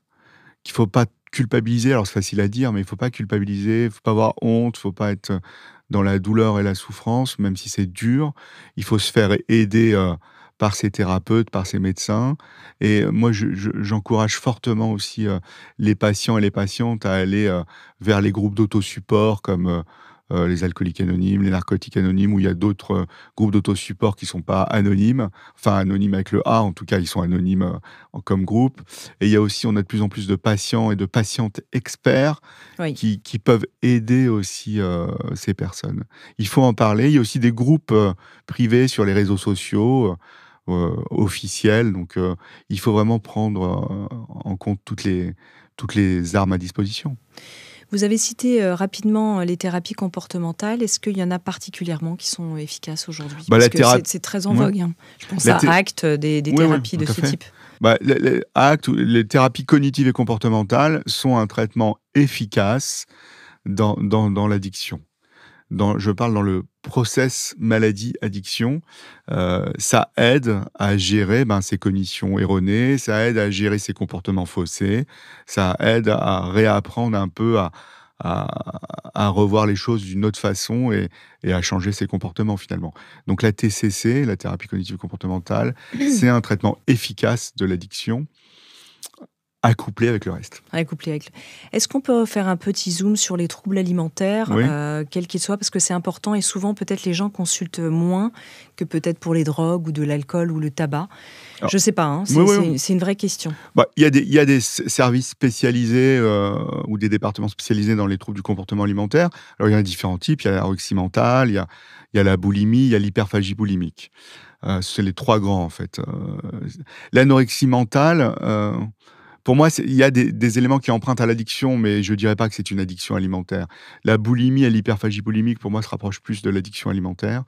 Qu'il ne faut pas culpabiliser. Alors, c'est facile à dire, mais il ne faut pas culpabiliser. Il ne faut pas avoir honte. Il ne faut pas être dans la douleur et la souffrance, même si c'est dur. Il faut se faire aider par ses thérapeutes, par ses médecins. Et moi, j'encourage fortement aussi les patients et les patientes à aller vers les groupes d'autosupport comme les alcooliques anonymes, les narcotiques anonymes, où il y a d'autres groupes d'autosupport qui ne sont pas anonymes, enfin anonymes avec le A, en tout cas, ils sont anonymes comme groupe. Et il y a aussi, on a de plus en plus de patients et de patientes experts qui peuvent aider aussi ces personnes. Il faut en parler. Il y a aussi des groupes privés sur les réseaux sociaux, officiels. Donc, il faut vraiment prendre en compte toutes les armes à disposition. Vous avez cité rapidement les thérapies comportementales. Est-ce qu'il y en a particulièrement qui sont efficaces aujourd'hui? Parce que c'est très en vogue. Hein. Je pense à ACT, des thérapies de ce type. Les ACT, les thérapies cognitives et comportementales sont un traitement efficace dans l'addiction. Je parle dans le process maladie-addiction. Ça aide à gérer ses cognitions erronées, ça aide à gérer ses comportements faussés, ça aide à réapprendre un peu à revoir les choses d'une autre façon et à changer ses comportements finalement. Donc la TCC, la thérapie cognitive comportementale, c'est un traitement efficace de l'addiction, accouplé avec le reste. Est-ce qu'on peut faire un petit zoom sur les troubles alimentaires, quels qu'ils soient, parce que c'est important et souvent peut-être les gens consultent moins que peut-être pour les drogues ou de l'alcool ou le tabac. Je ne sais pas, hein, c'est une vraie question. Il y a des services spécialisés ou des départements spécialisés dans les troubles du comportement alimentaire. Alors il y en a différents types, il y a l'anorexie mentale, il y a la boulimie, il y a l'hyperphagie boulimique. C'est les trois grands en fait. L'anorexie mentale... pour moi, il y a des éléments qui empruntent à l'addiction, mais je dirais pas que c'est une addiction alimentaire. La boulimie et l'hyperphagie boulimique, pour moi, se rapprochent plus de l'addiction alimentaire.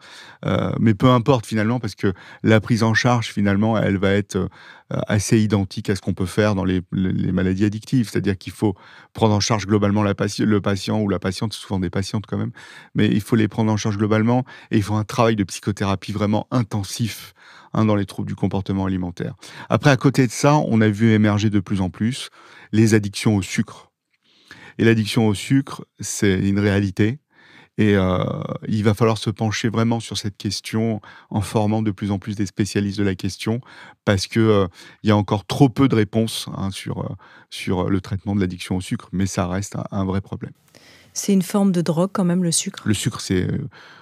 Mais peu importe finalement, parce que la prise en charge, finalement, elle va être assez identique à ce qu'on peut faire dans les maladies addictives. C'est-à-dire qu'il faut prendre en charge globalement le patient ou la patiente, souvent des patientes quand même, mais il faut les prendre en charge globalement et il faut un travail de psychothérapie vraiment intensif dans les troubles du comportement alimentaire. Après, à côté de ça, on a vu émerger de plus en plus les addictions au sucre. Et l'addiction au sucre, c'est une réalité. Et il va falloir se pencher vraiment sur cette question en formant de plus en plus des spécialistes de la question parce que il y a encore trop peu de réponses sur le traitement de l'addiction au sucre, mais ça reste un vrai problème. C'est une forme de drogue quand même, le sucre? Le sucre, c'est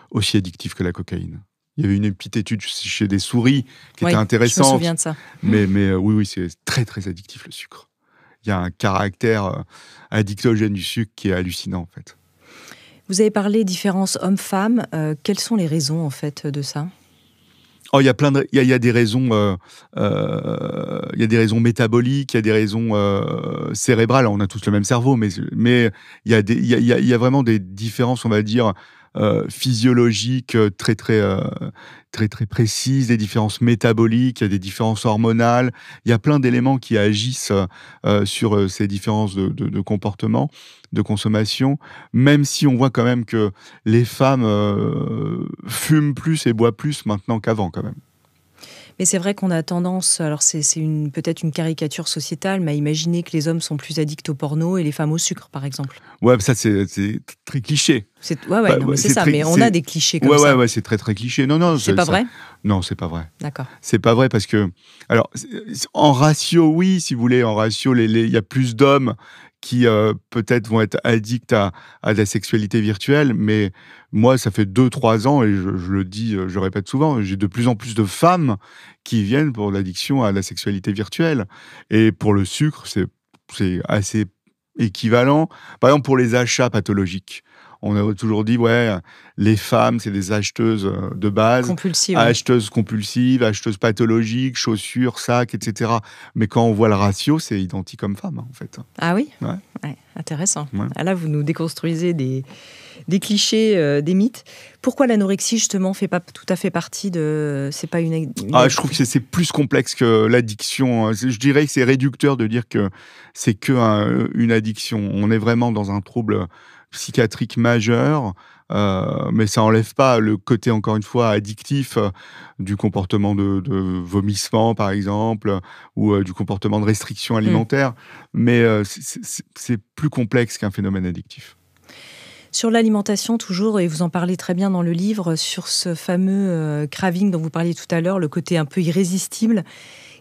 aussi addictif que la cocaïne. Il y avait une petite étude chez des souris qui était intéressante. Je me souviens de ça. Mais oui, c'est très, très addictif, le sucre. Il y a un caractère addictogène du sucre qui est hallucinant, en fait. Vous avez parlé différence homme-femme. Quelles sont les raisons, en fait, de ça? Il y a des raisons, il y a des raisons métaboliques, il y a des raisons cérébrales. On a tous le même cerveau, mais il y a vraiment des différences, on va dire, physiologiques très précises, des différences métaboliques, il y a des différences hormonales. Il y a plein d'éléments qui agissent sur ces différences de comportement, de consommation, même si on voit quand même que les femmes fument plus et boivent plus maintenant qu'avant quand même. Mais c'est vrai qu'on a tendance, alors c'est peut-être une caricature sociétale, mais à imaginer que les hommes sont plus addicts au porno et les femmes au sucre, par exemple. Ouais, ça c'est très cliché. C'est ça, mais on a des clichés comme ça. Ouais, c'est très cliché. Non, c'est pas vrai? Non, c'est pas vrai. D'accord. C'est pas vrai parce que, alors, en ratio, oui, si vous voulez, en ratio, il y a plus d'hommes qui peut-être vont être addicts à la sexualité virtuelle, mais moi, ça fait 2-3 ans, et je le dis, je répète souvent, j'ai de plus en plus de femmes qui viennent pour l'addiction à la sexualité virtuelle. Et pour le sucre, c'est assez équivalent. Par exemple, pour les achats pathologiques. On a toujours dit, les femmes, c'est des acheteuses de base. Compulsives. Acheteuses compulsives, acheteuses pathologiques, chaussures, sacs, etc. Mais quand on voit le ratio, c'est identique homme-femme, en fait. Ah oui? Ouais. Intéressant. Ouais. Là, vous nous déconstruisez des clichés, des mythes. Pourquoi l'anorexie, justement, fait pas tout à fait partie de... C'est pas une... Je trouve que c'est plus complexe que l'addiction. Je dirais que c'est réducteur de dire que c'est une addiction. On est vraiment dans un trouble psychiatrique majeur, mais ça enlève pas le côté, encore une fois, addictif du comportement de vomissement, par exemple, ou du comportement de restriction alimentaire. Mais c'est plus complexe qu'un phénomène addictif. Sur l'alimentation, toujours, et vous en parlez très bien dans le livre, sur ce fameux craving dont vous parliez tout à l'heure, le côté un peu irrésistible.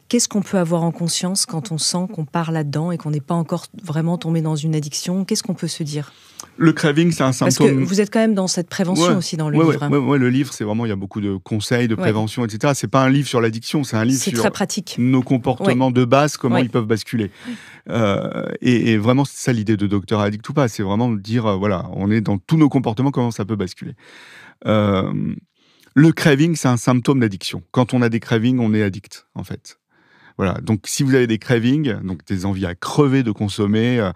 Qu'est-ce qu'on peut avoir en conscience quand on sent qu'on part là-dedans et qu'on n'est pas encore vraiment tombé dans une addiction? Qu'est-ce qu'on peut se dire? Le craving, c'est un symptôme... Parce que vous êtes quand même dans cette prévention aussi dans le livre. Oui, le livre, c'est vraiment, il y a beaucoup de conseils, de prévention, etc. C'est pas un livre sur l'addiction, c'est un livre sur très pratique. Nos comportements de base, comment ils peuvent basculer. Et vraiment, c'est ça l'idée de Docteur Addict ou pas. C'est vraiment de dire, on est dans tous nos comportements, comment ça peut basculer. Le craving, c'est un symptôme d'addiction. Quand on a des cravings, on est addict, en fait. Voilà. Donc, si vous avez des cravings, donc des envies à crever de consommer,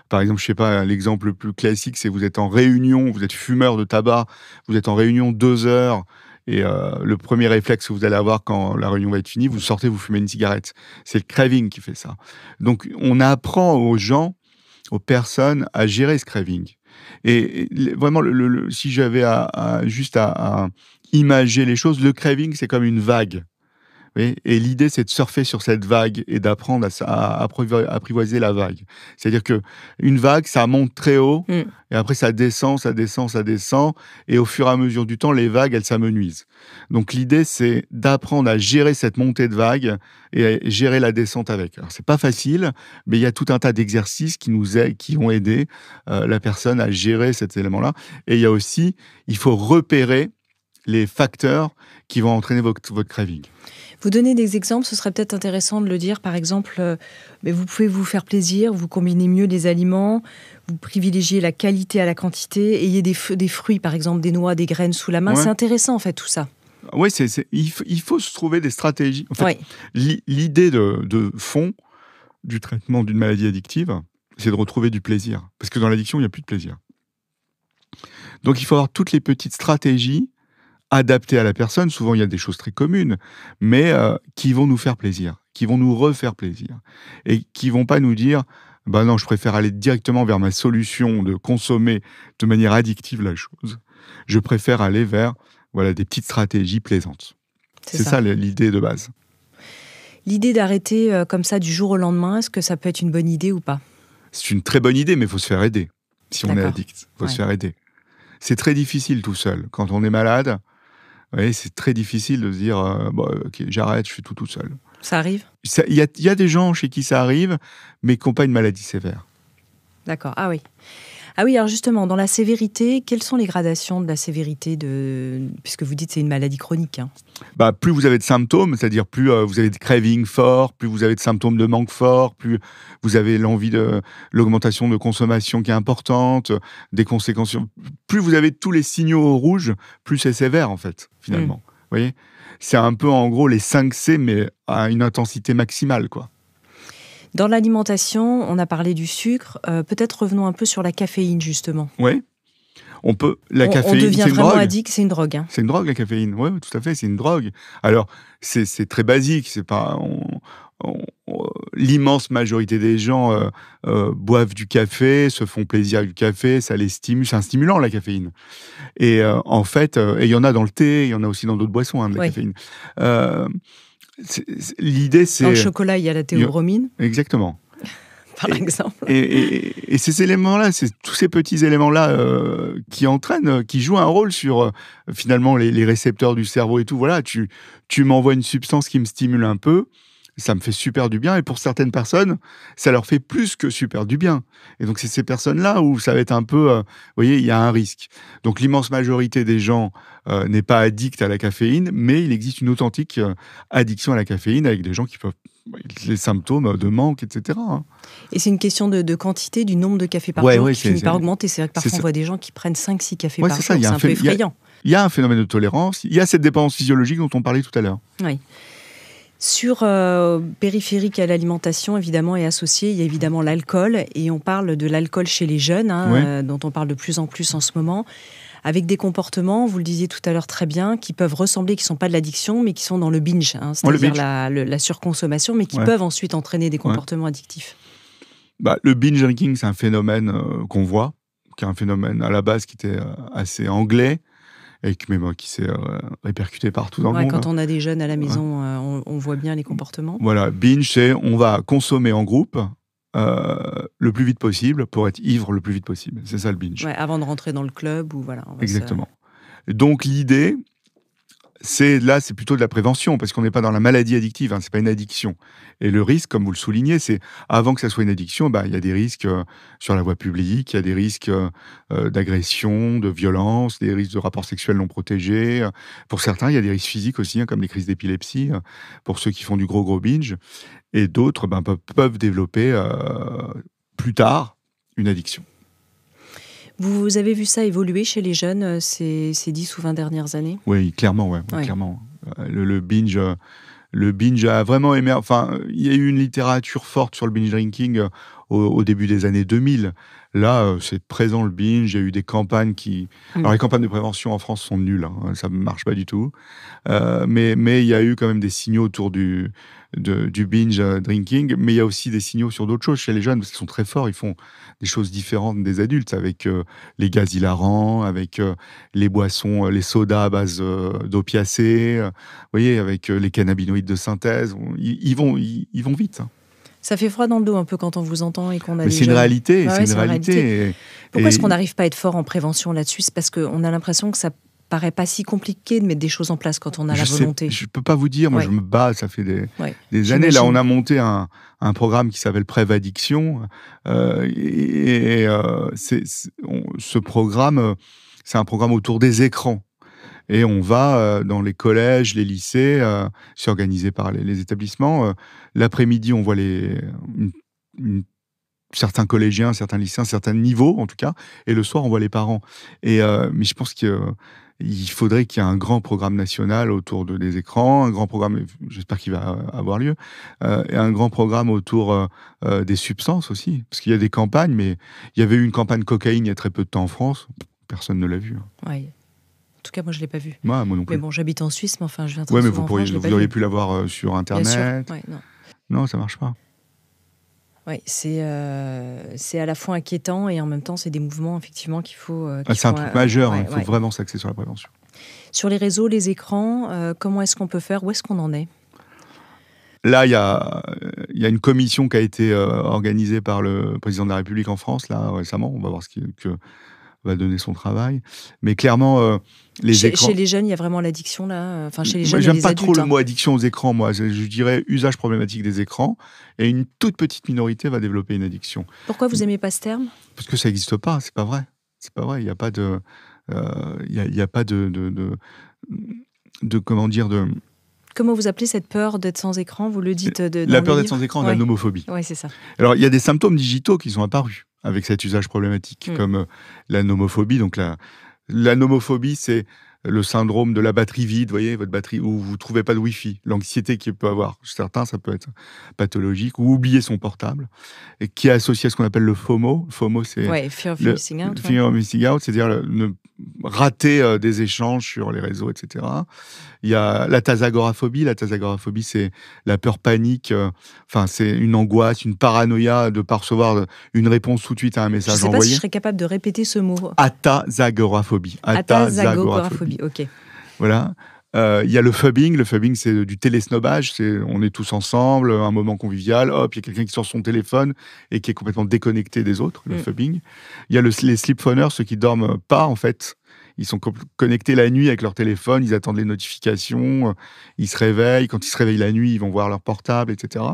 par exemple, je sais pas, l'exemple le plus classique, c'est vous êtes en réunion, vous êtes fumeur de tabac, vous êtes en réunion 2 heures, et le premier réflexe que vous allez avoir quand la réunion va être finie, vous sortez, vous fumez une cigarette. C'est le craving qui fait ça. Donc, on apprend aux gens, aux personnes, à gérer ce craving. Et vraiment, si j'avais juste à imager les choses, le craving, c'est comme une vague. Oui, et l'idée, c'est de surfer sur cette vague et d'apprendre à apprivoiser la vague. C'est-à-dire qu'une vague, ça monte très haut, et après, ça descend, et au fur et à mesure du temps, les vagues, elles s'amenuisent. Donc, l'idée, c'est d'apprendre à gérer cette montée de vague et à gérer la descente avec. Alors, c'est pas facile, mais il y a tout un tas d'exercices qui ont aidé la personne à gérer cet élément-là. Et il y a aussi, il faut repérer les facteurs qui vont entraîner votre craving. Vous donnez des exemples, ce serait peut-être intéressant de le dire. Par exemple, vous pouvez vous faire plaisir, vous combinez mieux les aliments, vous privilégiez la qualité à la quantité, ayez des fruits, par exemple des noix, des graines sous la main. C'est intéressant, en fait, tout ça. Oui, il faut se trouver des stratégies. En fait, l'idée de fond du traitement d'une maladie addictive, c'est de retrouver du plaisir. Parce que dans l'addiction, il n'y a plus de plaisir. Donc, il faut avoir toutes les petites stratégies adaptées à la personne. Souvent, il y a des choses très communes, mais qui vont nous faire plaisir, qui vont nous refaire plaisir. Et qui ne vont pas nous dire « bah non, je préfère aller directement vers ma solution de consommer de manière addictive la chose. Je préfère aller vers des petites stratégies plaisantes. » C'est ça l'idée de base. L'idée d'arrêter comme ça du jour au lendemain, est-ce que ça peut être une bonne idée ou pas? C'est une très bonne idée, mais il faut se faire aider. Si on est addict, il faut se faire aider. C'est très difficile tout seul. Quand on est malade, c'est très difficile de se dire ok, j'arrête, je fais tout seul. Ça arrive? Il y a des gens chez qui ça arrive, mais qui n'ont pas une maladie sévère. D'accord, ah oui. Ah oui, alors justement, dans la sévérité, quelles sont les gradations de la sévérité puisque vous dites que c'est une maladie chronique, hein. Plus vous avez de symptômes, c'est-à-dire plus vous avez des cravings forts, plus vous avez de symptômes de manque fort, plus vous avez l'envie de l'augmentation de consommation qui est importante, des conséquences. Plus vous avez tous les signaux rouges, plus c'est sévère en fait, finalement. Vous voyez, c'est un peu en gros les 5 C, mais à une intensité maximale, quoi. Dans l'alimentation, on a parlé du sucre. Peut-être revenons un peu sur la caféine, justement. Oui. La caféine, on devient c'est une vraiment drogue. Addict, c'est une drogue. Hein. C'est une drogue, la caféine. Oui, tout à fait, c'est une drogue. Alors, c'est très basique. C'est pas... l'immense majorité des gens boivent du café, se font plaisir avec du café, ça les stimule. C'est un stimulant, la caféine. Et en fait, il y en a dans le thé, il y en a aussi dans d'autres boissons, de la caféine. L'idée, c'est... Dans le chocolat, il y a la théobromine. Exactement. Par exemple. Et ces éléments-là, c'est tous ces petits éléments-là qui entraînent, qui jouent un rôle sur finalement les récepteurs du cerveau et tout. Voilà, tu m'envoies une substance qui me stimule un peu, ça me fait super du bien. Et pour certaines personnes, ça leur fait plus que super du bien. Et donc, c'est ces personnes-là où ça va être un peu... vous voyez, il y a un risque. Donc, l'immense majorité des gens n'est pas addict à la caféine, mais il existe une authentique addiction à la caféine avec des gens qui peuvent... les symptômes de manque, etc. Et c'est une question de quantité, du nombre de cafés par jour qui finit par augmenter. C'est vrai que parfois on voit des gens qui prennent 5-6 cafés par jour, c'est un peu effrayant. Il y a un phénomène de tolérance, il y a cette dépendance physiologique dont on parlait tout à l'heure. Oui. Sur périphérique à l'alimentation, évidemment, est associé, il y a évidemment l'alcool, et on parle de l'alcool chez les jeunes, dont on parle de plus en plus en ce moment, avec des comportements, vous le disiez tout à l'heure très bien, qui peuvent ressembler, qui ne sont pas de l'addiction, mais qui sont dans le binge, c'est-à-dire la surconsommation, mais qui peuvent ensuite entraîner des comportements addictifs. Le binge drinking, c'est un phénomène qu'on voit, qui est un phénomène à la base qui était assez anglais, et qui s'est répercuté partout dans le monde. Quand on a des jeunes à la maison, on voit bien les comportements. Voilà, binge, c'est on va consommer en groupe le plus vite possible pour être ivre le plus vite possible. C'est ça le binge. Avant de rentrer dans le club ou voilà. Exactement. Donc l'idée, c'est plutôt de la prévention, parce qu'on n'est pas dans la maladie addictive, c'est pas une addiction. Et le risque, comme vous le soulignez, c'est avant que ça soit une addiction, il y a des risques sur la voie publique, il y a des risques d'agression, de violence, des risques de rapports sexuels non protégés. Pour certains, il y a des risques physiques aussi, comme les crises d'épilepsie, pour ceux qui font du gros binge. Et d'autres peuvent développer plus tard une addiction. Vous avez vu ça évoluer chez les jeunes ces 10 ou 20 dernières années? Oui, clairement, clairement. Le binge a vraiment émergé. Enfin, il y a eu une littérature forte sur le binge drinking au début des années 2000. Là, c'est présent le binge. Il y a eu des campagnes qui... Alors, les campagnes de prévention en France sont nulles. Ça ne marche pas du tout. Mais il y a eu quand même des signaux autour du binge drinking. Mais il y a aussi des signaux sur d'autres choses chez les jeunes, parce qu'ils sont très forts. Ils font des choses différentes des adultes, avec les gaz hilarants, avec les boissons, les sodas à base d'opiacés, vous voyez, avec les cannabinoïdes de synthèse. Ils vont vite. Ça fait froid dans le dos un peu quand on vous entend et qu'on a des jeunes. C'est une réalité, c'est une réalité. Pourquoi est-ce qu'on n'arrive pas à être fort en prévention là-dessus? C'est parce qu'on a l'impression que ça paraît pas si compliqué de mettre des choses en place quand on a la volonté. Je peux pas vous dire, moi je me bats, ça fait des années. Là, on a monté un programme qui s'appelle Prévaddiction. Ce programme, c'est un programme autour des écrans. Et on va dans les collèges, les lycées, c'est organisé par les établissements. L'après-midi, on voit certains collégiens, certains lycéens, certains niveaux en tout cas. Et le soir, on voit les parents. Mais je pense qu'il il faudrait qu'il y ait un grand programme national autour des écrans, un grand programme, j'espère qu'il va avoir lieu, et un grand programme autour des substances aussi. Parce qu'il y a des campagnes, mais il y avait eu une campagne cocaïne il y a très peu de temps en France, personne ne l'a vu. Ouais. En tout cas, moi, je ne l'ai pas vu. Moi non plus. Mais bon, j'habite en Suisse, mais enfin, je viens très Ouais, mais souvent en France, vous auriez pu l'avoir sur Internet. Bien sûr. Ouais, non. Non, ça ne marche pas. Oui, c'est à la fois inquiétant et en même temps, c'est des mouvements, effectivement, qu'il faut... c'est un truc majeur, il faut vraiment s'axer sur la prévention. Sur les réseaux, les écrans, comment est-ce qu'on peut faire? Où est-ce qu'on en est? Là, il y a une commission qui a été organisée par le président de la République en France, là, récemment. On va voir ce que va donner son travail. Mais clairement, écrans... Chez les jeunes, il y a vraiment l'addiction, là. Enfin, chez les jeunes, j'aime et les pas adultes, trop le mot addiction aux écrans, moi. Je dirais usage problématique des écrans. Et une toute petite minorité va développer une addiction. Pourquoi vous n'aimez pas ce terme? Parce que ça n'existe pas, c'est pas vrai. C'est pas vrai. Il n'y a pas de... il y a pas de comment dire, de... Comment vous appelez cette peur d'être sans écran? Vous le dites la peur d'être sans écran, la nomophobie. Oui, c'est ça. Alors, il y a des symptômes digitaux qui sont apparus avec cet usage problématique, comme la nomophobie. Donc, la nomophobie, c'est le syndrome de la batterie vide, vous voyez, votre batterie, où vous ne trouvez pas de Wi-Fi. L'anxiété qu'il peut avoir, certains, ça peut être pathologique, ou oublier son portable, et qui est associé à ce qu'on appelle le FOMO. FOMO, c'est Fear of Missing Out. Fear of Missing Out, c'est-à-dire rater des échanges sur les réseaux, etc. Il y a la tasagoraphobie. La tasagoraphobie, c'est la peur panique. C'est une angoisse, une paranoïa de ne pas recevoir une réponse tout de suite à un message envoyé. Je ne sais pas si je serais capable de répéter ce mot. Atazagoraphobie. Atazagoraphobie, ok. Voilà. Il y a le phubbing. Le phubbing, c'est du télésnobage. On est tous ensemble, un moment convivial. Hop, il y a quelqu'un qui sort son téléphone et qui est complètement déconnecté des autres. Le phubbing. Il y a les sleepphoners, ceux qui dorment pas, en fait. Ils sont connectés la nuit avec leur téléphone, ils attendent les notifications, ils se réveillent. Quand ils se réveillent la nuit, ils vont voir leur portable, etc.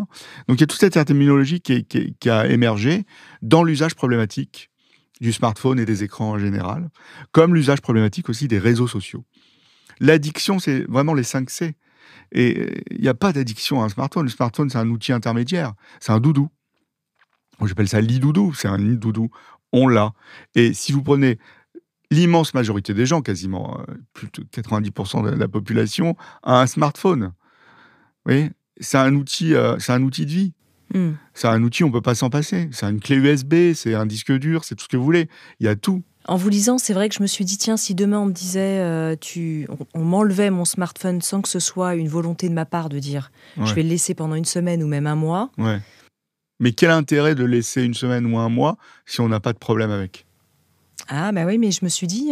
Donc il y a toute cette terminologie qui a émergé dans l'usage problématique du smartphone et des écrans en général, comme l'usage problématique aussi des réseaux sociaux. L'addiction, c'est vraiment les 5 C. Et il n'y a pas d'addiction à un smartphone. Le smartphone, c'est un outil intermédiaire. C'est un doudou. J'appelle ça l'e-doudou. C'est un e-doudou. On l'a. Et si vous prenez l'immense majorité des gens, quasiment plus de 90% de la population, a un smartphone. Vous voyez, c'est un outil de vie. C'est un outil, on ne peut pas s'en passer. C'est une clé USB, c'est un disque dur, c'est tout ce que vous voulez. Il y a tout. En vous lisant, c'est vrai que je me suis dit, tiens, si demain on me disait, on m'enlevait mon smartphone sans que ce soit une volonté de ma part de dire, je vais le laisser pendant une semaine ou même un mois. Ouais. Mais quel intérêt de laisser une semaine ou un mois si on n'a pas de problème avec ? Ah, bah oui, mais je me suis dit...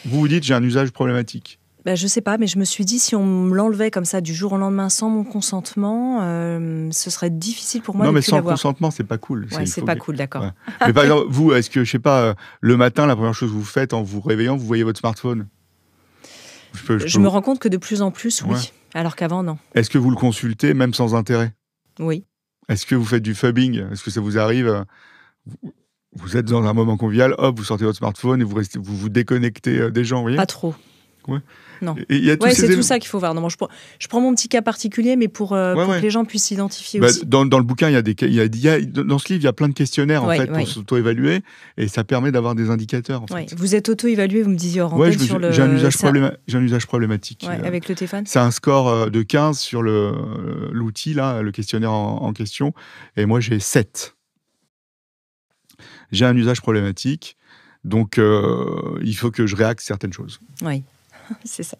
Vous dites, j'ai un usage problématique. Bah, je sais pas, mais je me suis dit, si on me l'enlevait comme ça du jour au lendemain sans mon consentement, ce serait difficile pour moi de plus l'avoir. Non, mais sans consentement, c'est pas cool. Ouais, c'est pas cool, d'accord. Ouais. Mais par exemple, vous, est-ce que, je sais pas, le matin, la première chose que vous faites en vous réveillant, vous voyez votre smartphone ? Je me rends compte que de plus en plus, oui. Alors qu'avant, non. Est-ce que vous le consultez, même sans intérêt ? Oui. Est-ce que vous faites du phubbing ? Est-ce que ça vous arrive vous êtes dans un moment convivial, hop, vous sortez votre smartphone et vous vous déconnectez des gens, vous voyez ? Pas trop. Ouais. Non. C'est tout ça qu'il faut voir. Non, je prends mon petit cas particulier, mais pour que les gens puissent s'identifier aussi. Dans le bouquin, dans ce livre, il y a plein de questionnaires pour s'auto-évaluer, et ça permet d'avoir des indicateurs. En fait. Vous êtes auto-évalué, vous me disiez hors antenne sur le... J'ai un usage problématique. Avec le téléphone. C'est un score de 15 sur l'outil, là, le questionnaire en question, et moi j'ai 7. J'ai un usage problématique, donc il faut que je réacte certaines choses. Oui. C'est ça.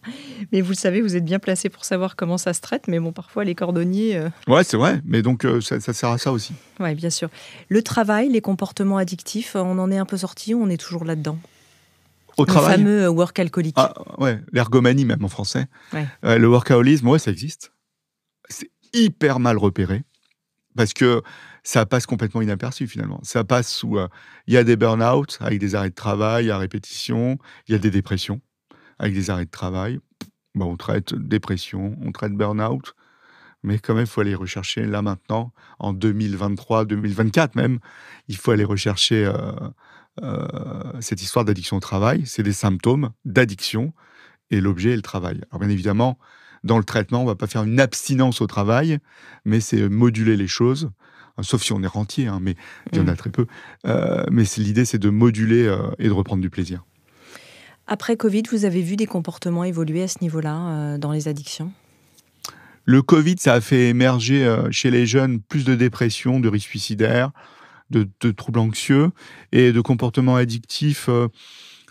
Mais vous le savez, vous êtes bien placé pour savoir comment ça se traite, mais bon, parfois les cordonniers... Ouais, c'est vrai, mais donc ça sert à ça aussi. Oui, bien sûr. Le travail, les comportements addictifs, on en est un peu sorti ou on est toujours là-dedans ? Au travail ? Le fameux workaholic. Ah, ouais, l'ergomanie même en français. Ouais. Le workaholisme, ça existe. C'est hyper mal repéré, parce que ça passe complètement inaperçu finalement. Ça passe sous... Il y a des burn-out avec des arrêts de travail à répétition, il y a des dépressions avec des arrêts de travail. On traite dépression, on traite burn-out, mais quand même, il faut aller rechercher là maintenant, en 2023, 2024 même, il faut aller rechercher cette histoire d'addiction au travail. C'est des symptômes d'addiction, et l'objet est le travail. Alors bien évidemment, dans le traitement, on ne va pas faire une abstinence au travail, mais c'est moduler les choses, sauf si on est rentier, mais il y en a très peu. Mais l'idée, c'est de moduler et de reprendre du plaisir. Après Covid, vous avez vu des comportements évoluer à ce niveau-là, dans les addictions ? Le Covid, ça a fait émerger chez les jeunes plus de dépression, de risques suicidaires, de troubles anxieux et de comportements addictifs.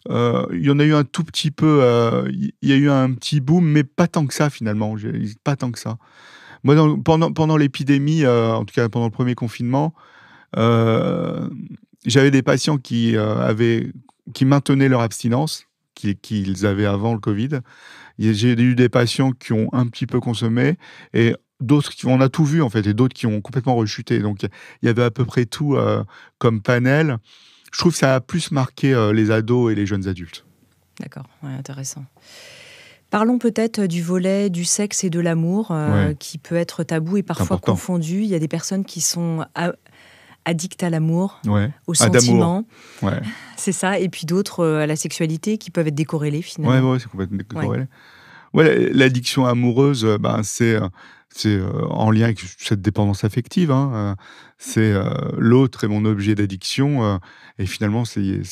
Il y en a eu un tout petit peu, il y a eu un petit boom, mais pas tant que ça finalement, pas tant que ça. Moi, pendant l'épidémie, en tout cas pendant le premier confinement, j'avais des patients qui maintenaient leur abstinence, qu'ils avaient avant le Covid. J'ai eu des patients qui ont un petit peu consommé et d'autres on a tout vu en fait, et d'autres qui ont complètement rechuté. Donc il y avait à peu près tout comme panel. Je trouve que ça a plus marqué les ados et les jeunes adultes. D'accord, ouais, intéressant. Parlons peut-être du volet du sexe et de l'amour, qui peut être tabou et parfois confondu. Il y a des personnes qui sont addictes à l'amour, au sentiment. Ouais. C'est ça. Et puis d'autres à la sexualité qui peuvent être décorrélées finalement. Ouais, c'est complètement décorrélé. Ouais, l'addiction amoureuse, c'est en lien avec cette dépendance affective. C'est l'autre est mon objet d'addiction et finalement c'est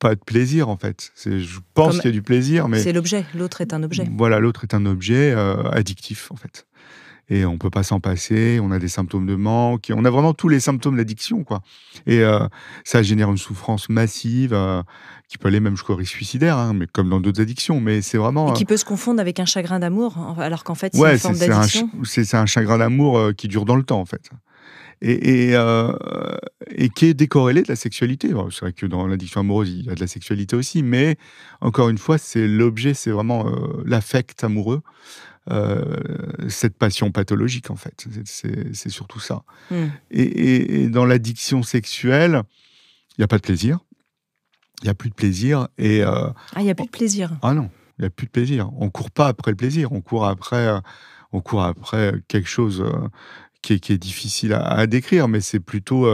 pas de plaisir en fait. Je pense qu'il y a du plaisir, mais c'est l'objet. L'autre est un objet. Voilà, l'autre est un objet addictif en fait. Et on peut pas s'en passer. On a des symptômes de manque. On a vraiment tous les symptômes d'addiction, quoi. Et ça génère une souffrance massive qui peut aller même jusqu'au risque suicidaire, mais comme dans d'autres addictions. Mais c'est vraiment et qui peut se confondre avec un chagrin d'amour, alors qu'en fait c'est une forme d'addiction. C'est un chagrin d'amour qui dure dans le temps, en fait. Et qui est décorrélé de la sexualité. Alors, c'est vrai que dans l'addiction amoureuse, il y a de la sexualité aussi, mais encore une fois, c'est l'objet, c'est vraiment l'affect amoureux. Cette passion pathologique en fait, c'est surtout ça. Et dans l'addiction sexuelle, il n'y a pas de plaisir, il n'y a plus de plaisir. Et il n'y a plus de plaisir. Ah non, il n'y a plus de plaisir. On ne court pas après le plaisir, on court après quelque chose qui est difficile à décrire, mais c'est plutôt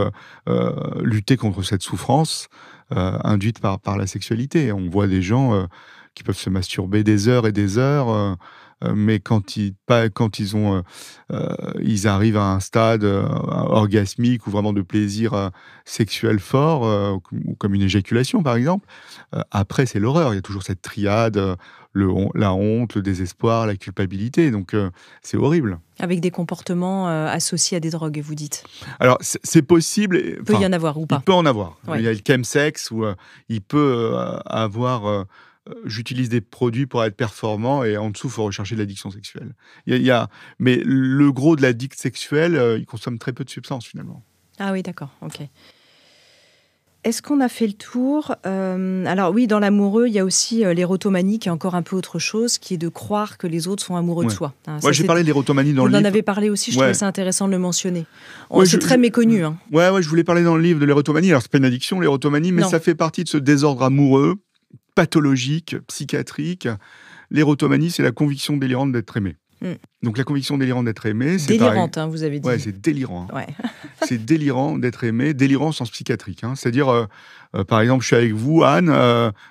lutter contre cette souffrance induite par la sexualité. On voit des gens qui peuvent se masturber des heures et des heures, mais quand ils arrivent à un stade orgasmique ou vraiment de plaisir sexuel fort, ou comme une éjaculation par exemple, après c'est l'horreur. Il y a toujours cette triade, la honte, le désespoir, la culpabilité. Donc c'est horrible. Avec des comportements associés à des drogues, vous dites. Alors c'est possible. Il peut y en avoir ou pas. Il peut en avoir. Ouais. Il y a le chemsex où il peut avoir... j'utilise des produits pour être performant et en dessous, il faut rechercher de l'addiction sexuelle. Mais le gros de l'addict sexuel, il consomme très peu de substances finalement. Ah oui, d'accord, ok. Est-ce qu'on a fait le tour ? Alors oui, dans l'amoureux, il y a aussi l'érotomanie qui est encore un peu autre chose, qui est de croire que les autres sont amoureux de soi. J'ai parlé de l'érotomanie dans le livre. Vous en avez parlé aussi, je trouvais ça intéressant de le mentionner. C'est très méconnu. Je voulais parler dans le livre de l'érotomanie. Alors, c'est pas une addiction, l'érotomanie, mais ça fait partie de ce désordre amoureux, pathologique, psychiatrique. L'érotomanie, c'est la conviction délirante d'être aimé. Donc la conviction délirante d'être aimé, c'est délirante, vous avez dit. Ouais, c'est délirant. Ouais. C'est délirant d'être aimé, délirant au sens psychiatrique. C'est-à-dire, par exemple, je suis avec vous, Anne,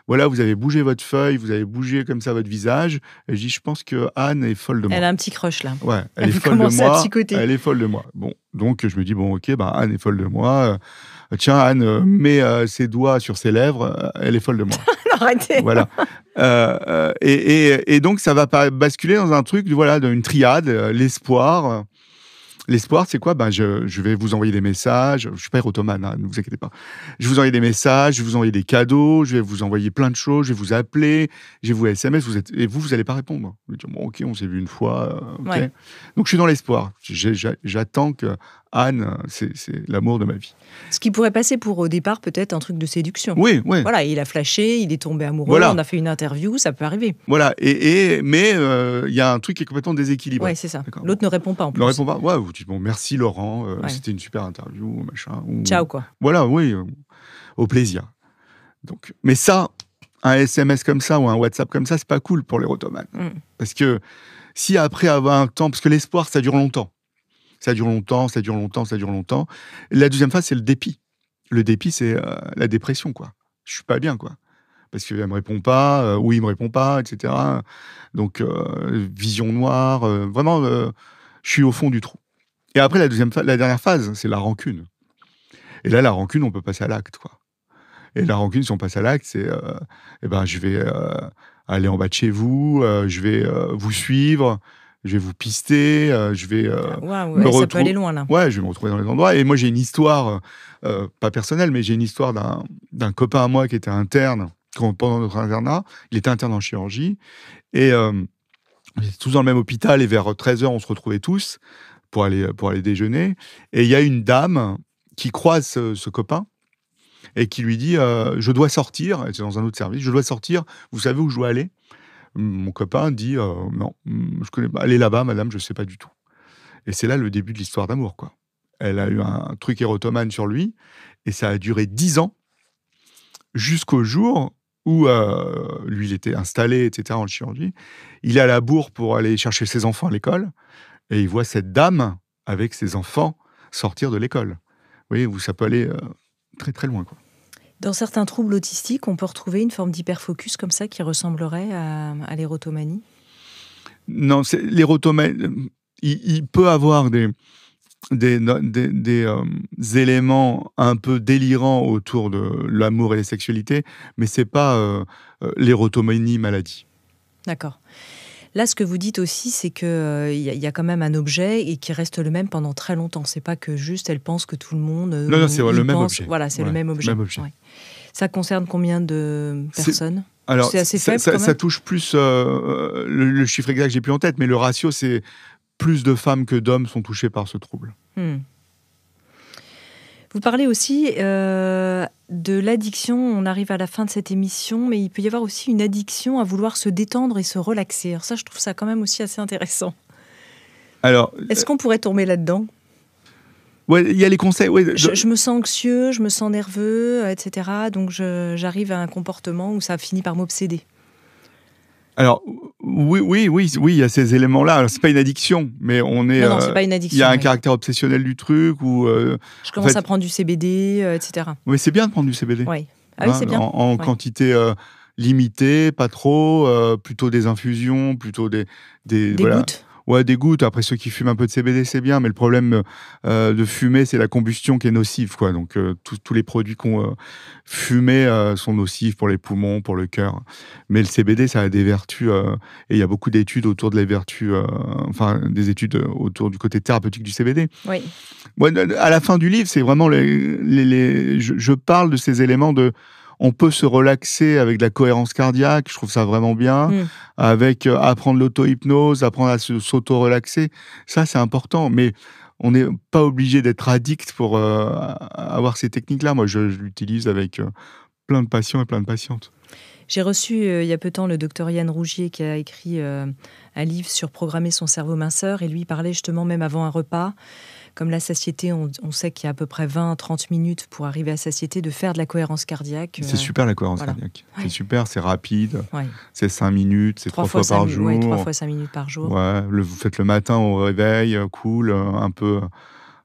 voilà, vous avez bougé votre feuille, vous avez bougé comme ça votre visage, et je dis, je pense que Anne est folle de moi. Elle a un petit crush là. Ouais, elle est folle de moi. Elle est folle de moi. Bon, donc je me dis, ok, Anne est folle de moi. Tiens, Anne met ses doigts sur ses lèvres, elle est folle de moi. Arrêtez. Voilà. Et donc, ça va basculer dans un truc, voilà, d'une triade, l'espoir. L'espoir, c'est quoi ? Je vais vous envoyer des messages. Je ne suis pas érotomane, ne vous inquiétez pas. Je vais vous envoyer des messages, je vais vous envoyer des cadeaux, je vais vous envoyer plein de choses, je vais vous appeler, je vais vous SMS, et vous n'allez pas répondre. Je vais dire, bon, ok, on s'est vu une fois. Okay. Ouais. Donc, je suis dans l'espoir. J'attends que Anne, c'est l'amour de ma vie. Ce qui pourrait passer pour, au départ, peut-être un truc de séduction. Oui. Voilà, il a flashé, il est tombé amoureux, on a fait une interview, ça peut arriver. Voilà, mais il y a un truc qui est complètement déséquilibré. Oui, c'est ça. L'autre ne répond pas en plus. Ne répond pas. Ouais, vous dites, bon, merci Laurent, c'était une super interview, machin. Ciao, quoi. Voilà, oui, au plaisir. Donc, mais ça, un SMS comme ça ou un WhatsApp comme ça, c'est pas cool pour l'érotomane. Parce que si après avoir un temps, parce que l'espoir, ça dure longtemps. Ça dure longtemps. La deuxième phase, c'est le dépit. Le dépit, c'est la dépression, quoi. Je suis pas bien, quoi. Parce qu'elle me répond pas, ou il me répond pas, etc. Donc, vision noire, vraiment, je suis au fond du trou. Et après, la dernière phase, c'est la rancune. Et là, la rancune, on peut passer à l'acte, quoi. Et la rancune, si on passe à l'acte, c'est je vais aller en bas de chez vous, je vais vous suivre, je vais vous pister, je vais ça peut aller loin là. Ouais, je vais me retrouver dans les endroits. Et moi, j'ai une histoire, pas personnelle, mais j'ai une histoire d'un copain à moi qui était interne pendant notre internat. Il était interne en chirurgie. Et on était tous dans le même hôpital. Et vers 13h, on se retrouvait tous pour aller déjeuner. Et il y a une dame qui croise ce copain et qui lui dit je dois sortir. Elle était dans un autre service. Je dois sortir. Vous savez où je dois aller? Mon copain dit non, je connais pas. Allez là-bas, madame, je sais pas du tout. Et c'est là le début de l'histoire d'amour, quoi. Elle a eu un truc érotomane sur lui et ça a duré 10 ans jusqu'au jour où lui, il était installé, etc., en chirurgie. Il est à la bourre pour aller chercher ses enfants à l'école et il voit cette dame avec ses enfants sortir de l'école. Vous voyez, ça peut aller très, très loin, quoi. Dans certains troubles autistiques, on peut retrouver une forme d'hyperfocus comme ça qui ressemblerait à l'érotomanie? Non, l'érotomanie, il peut avoir des éléments un peu délirants autour de l'amour et la sexualité, mais c'est pas l'érotomanie maladie. D'accord. Là, ce que vous dites aussi, c'est qu'il y a quand même un objet et qui reste le même pendant très longtemps. C'est pas que juste elle pense que tout le monde. Non, c'est le même objet. Voilà, c'est le même objet. Ouais. Ça concerne combien de personnes? Alors, c'est assez faible. Ça touche plus le chiffre exact, j'ai plus en tête, mais le ratio, c'est plus de femmes que d'hommes sont touchés par ce trouble. Vous parlez aussi de l'addiction. On arrive à la fin de cette émission, mais il peut y avoir aussi une addiction à vouloir se détendre et se relaxer. Alors ça, je trouve ça quand même aussi assez intéressant. Alors, est-ce qu'on pourrait tomber là-dedans? Ouais, il y a les conseils. Ouais, je me sens anxieux, je me sens nerveux, etc. Donc j'arrive à un comportement où ça finit par m'obséder. Alors oui, il y a ces éléments-là. Alors, c'est pas une addiction, mais on est. Non, c'est pas une addiction. Il y a un caractère obsessionnel du truc où. Je commence à prendre du CBD, etc. Oui, c'est bien de prendre du CBD. Oui. Ah oui, c'est bien. En quantité limitée, pas trop. Plutôt des infusions, plutôt des gouttes. Ouais, des gouttes. Après, ceux qui fument un peu de CBD, c'est bien, mais le problème de fumer, c'est la combustion qui est nocive, quoi. Donc, tous les produits qu'on fumés sont nocifs pour les poumons, pour le cœur. Mais le CBD, ça a des vertus, et il y a beaucoup d'études autour de les vertus, des études autour du côté thérapeutique du CBD. Oui. Moi, à la fin du livre, c'est vraiment je parle de ces éléments de. On peut se relaxer avec de la cohérence cardiaque, je trouve ça vraiment bien, avec apprendre l'auto-hypnose, apprendre à s'auto-relaxer, ça c'est important, mais on n'est pas obligé d'être addict pour avoir ces techniques-là. Moi, je l'utilise avec plein de patients et plein de patientes. J'ai reçu il y a peu de temps le docteur Yann Rougier qui a écrit un livre sur programmer son cerveau minceur, et lui parlait justement même avant un repas. Comme la satiété, on sait qu'il y a à peu près 20-30 minutes pour arriver à satiété, de faire de la cohérence cardiaque. C'est super la cohérence cardiaque. Ouais. C'est super, c'est rapide, c'est 5 minutes, c'est 3 fois par jour. 3 fois 5 minutes par jour. Ouais, vous faites le matin au réveil, cool, un peu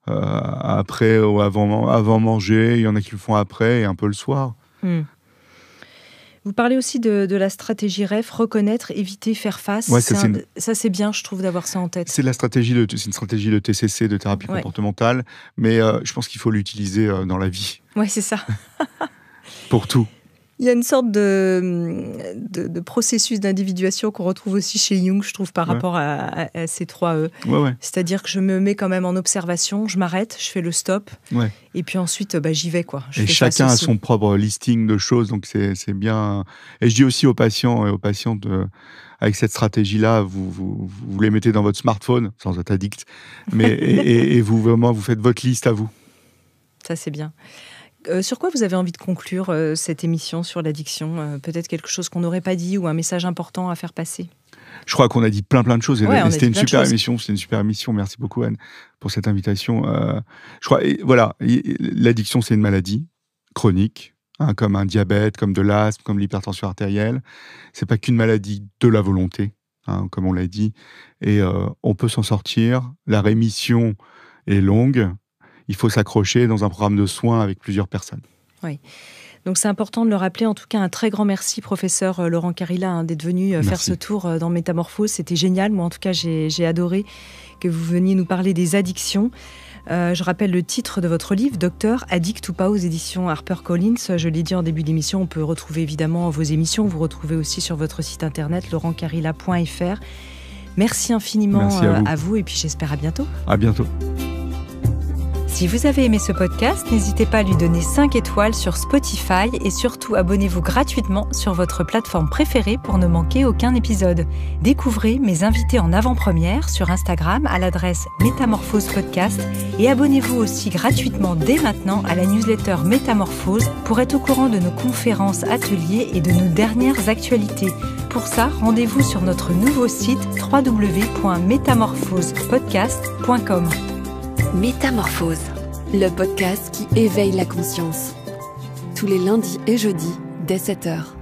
après ou avant manger, il y en a qui le font après et un peu le soir. Vous parlez aussi de la stratégie REF, reconnaître, éviter, faire face. Ouais, ça, c'est bien, je trouve, d'avoir ça en tête. C'est une stratégie de TCC, de thérapie comportementale, mais je pense qu'il faut l'utiliser dans la vie. Oui, c'est ça. Pour tout. Il y a une sorte de processus d'individuation qu'on retrouve aussi chez Jung, je trouve, par rapport à ces 3 E. C'est-à-dire que je me mets quand même en observation, je m'arrête, je fais le stop, et puis ensuite, j'y vais, quoi. Et chacun a son propre listing de choses, donc c'est bien. Et je dis aussi aux patients et aux patientes, avec cette stratégie-là, vous les mettez dans votre smartphone, sans être addict, mais et vous, vraiment, vous faites votre liste à vous. Ça, c'est bien. Sur quoi vous avez envie de conclure cette émission sur l'addiction? Peut-être quelque chose qu'on n'aurait pas dit ou un message important à faire passer? Je crois qu'on a dit plein de choses. C'était une super émission. C'était une super émission. Merci beaucoup, Anne, pour cette invitation. Je crois, l'addiction, c'est une maladie chronique, comme un diabète, comme de l'asthme, comme l'hypertension artérielle. C'est pas qu'une maladie de la volonté, comme on l'a dit. Et on peut s'en sortir. La rémission est longue. Il faut s'accrocher dans un programme de soins avec plusieurs personnes. Oui. Donc c'est important de le rappeler. En tout cas, un très grand merci, professeur Laurent Carilla, d'être venu faire ce tour dans Métamorphose. C'était génial. Moi, en tout cas, j'ai adoré que vous veniez nous parler des addictions. Je rappelle le titre de votre livre, Docteur, addict ou pas, aux éditions HarperCollins. Je l'ai dit en début d'émission, on peut retrouver évidemment vos émissions. Vous retrouvez aussi sur votre site internet laurentcarilla.fr. Merci infiniment. Merci à vous et puis j'espère à bientôt. À bientôt. Si vous avez aimé ce podcast, n'hésitez pas à lui donner 5 étoiles sur Spotify et surtout abonnez-vous gratuitement sur votre plateforme préférée pour ne manquer aucun épisode. Découvrez mes invités en avant-première sur Instagram à l'adresse Métamorphose Podcast et abonnez-vous aussi gratuitement dès maintenant à la newsletter Métamorphose pour être au courant de nos conférences, ateliers et de nos dernières actualités. Pour ça, rendez-vous sur notre nouveau site www.métamorphosepodcast.com. Métamorphose, le podcast qui éveille la conscience. Tous les lundis et jeudis, dès 7h.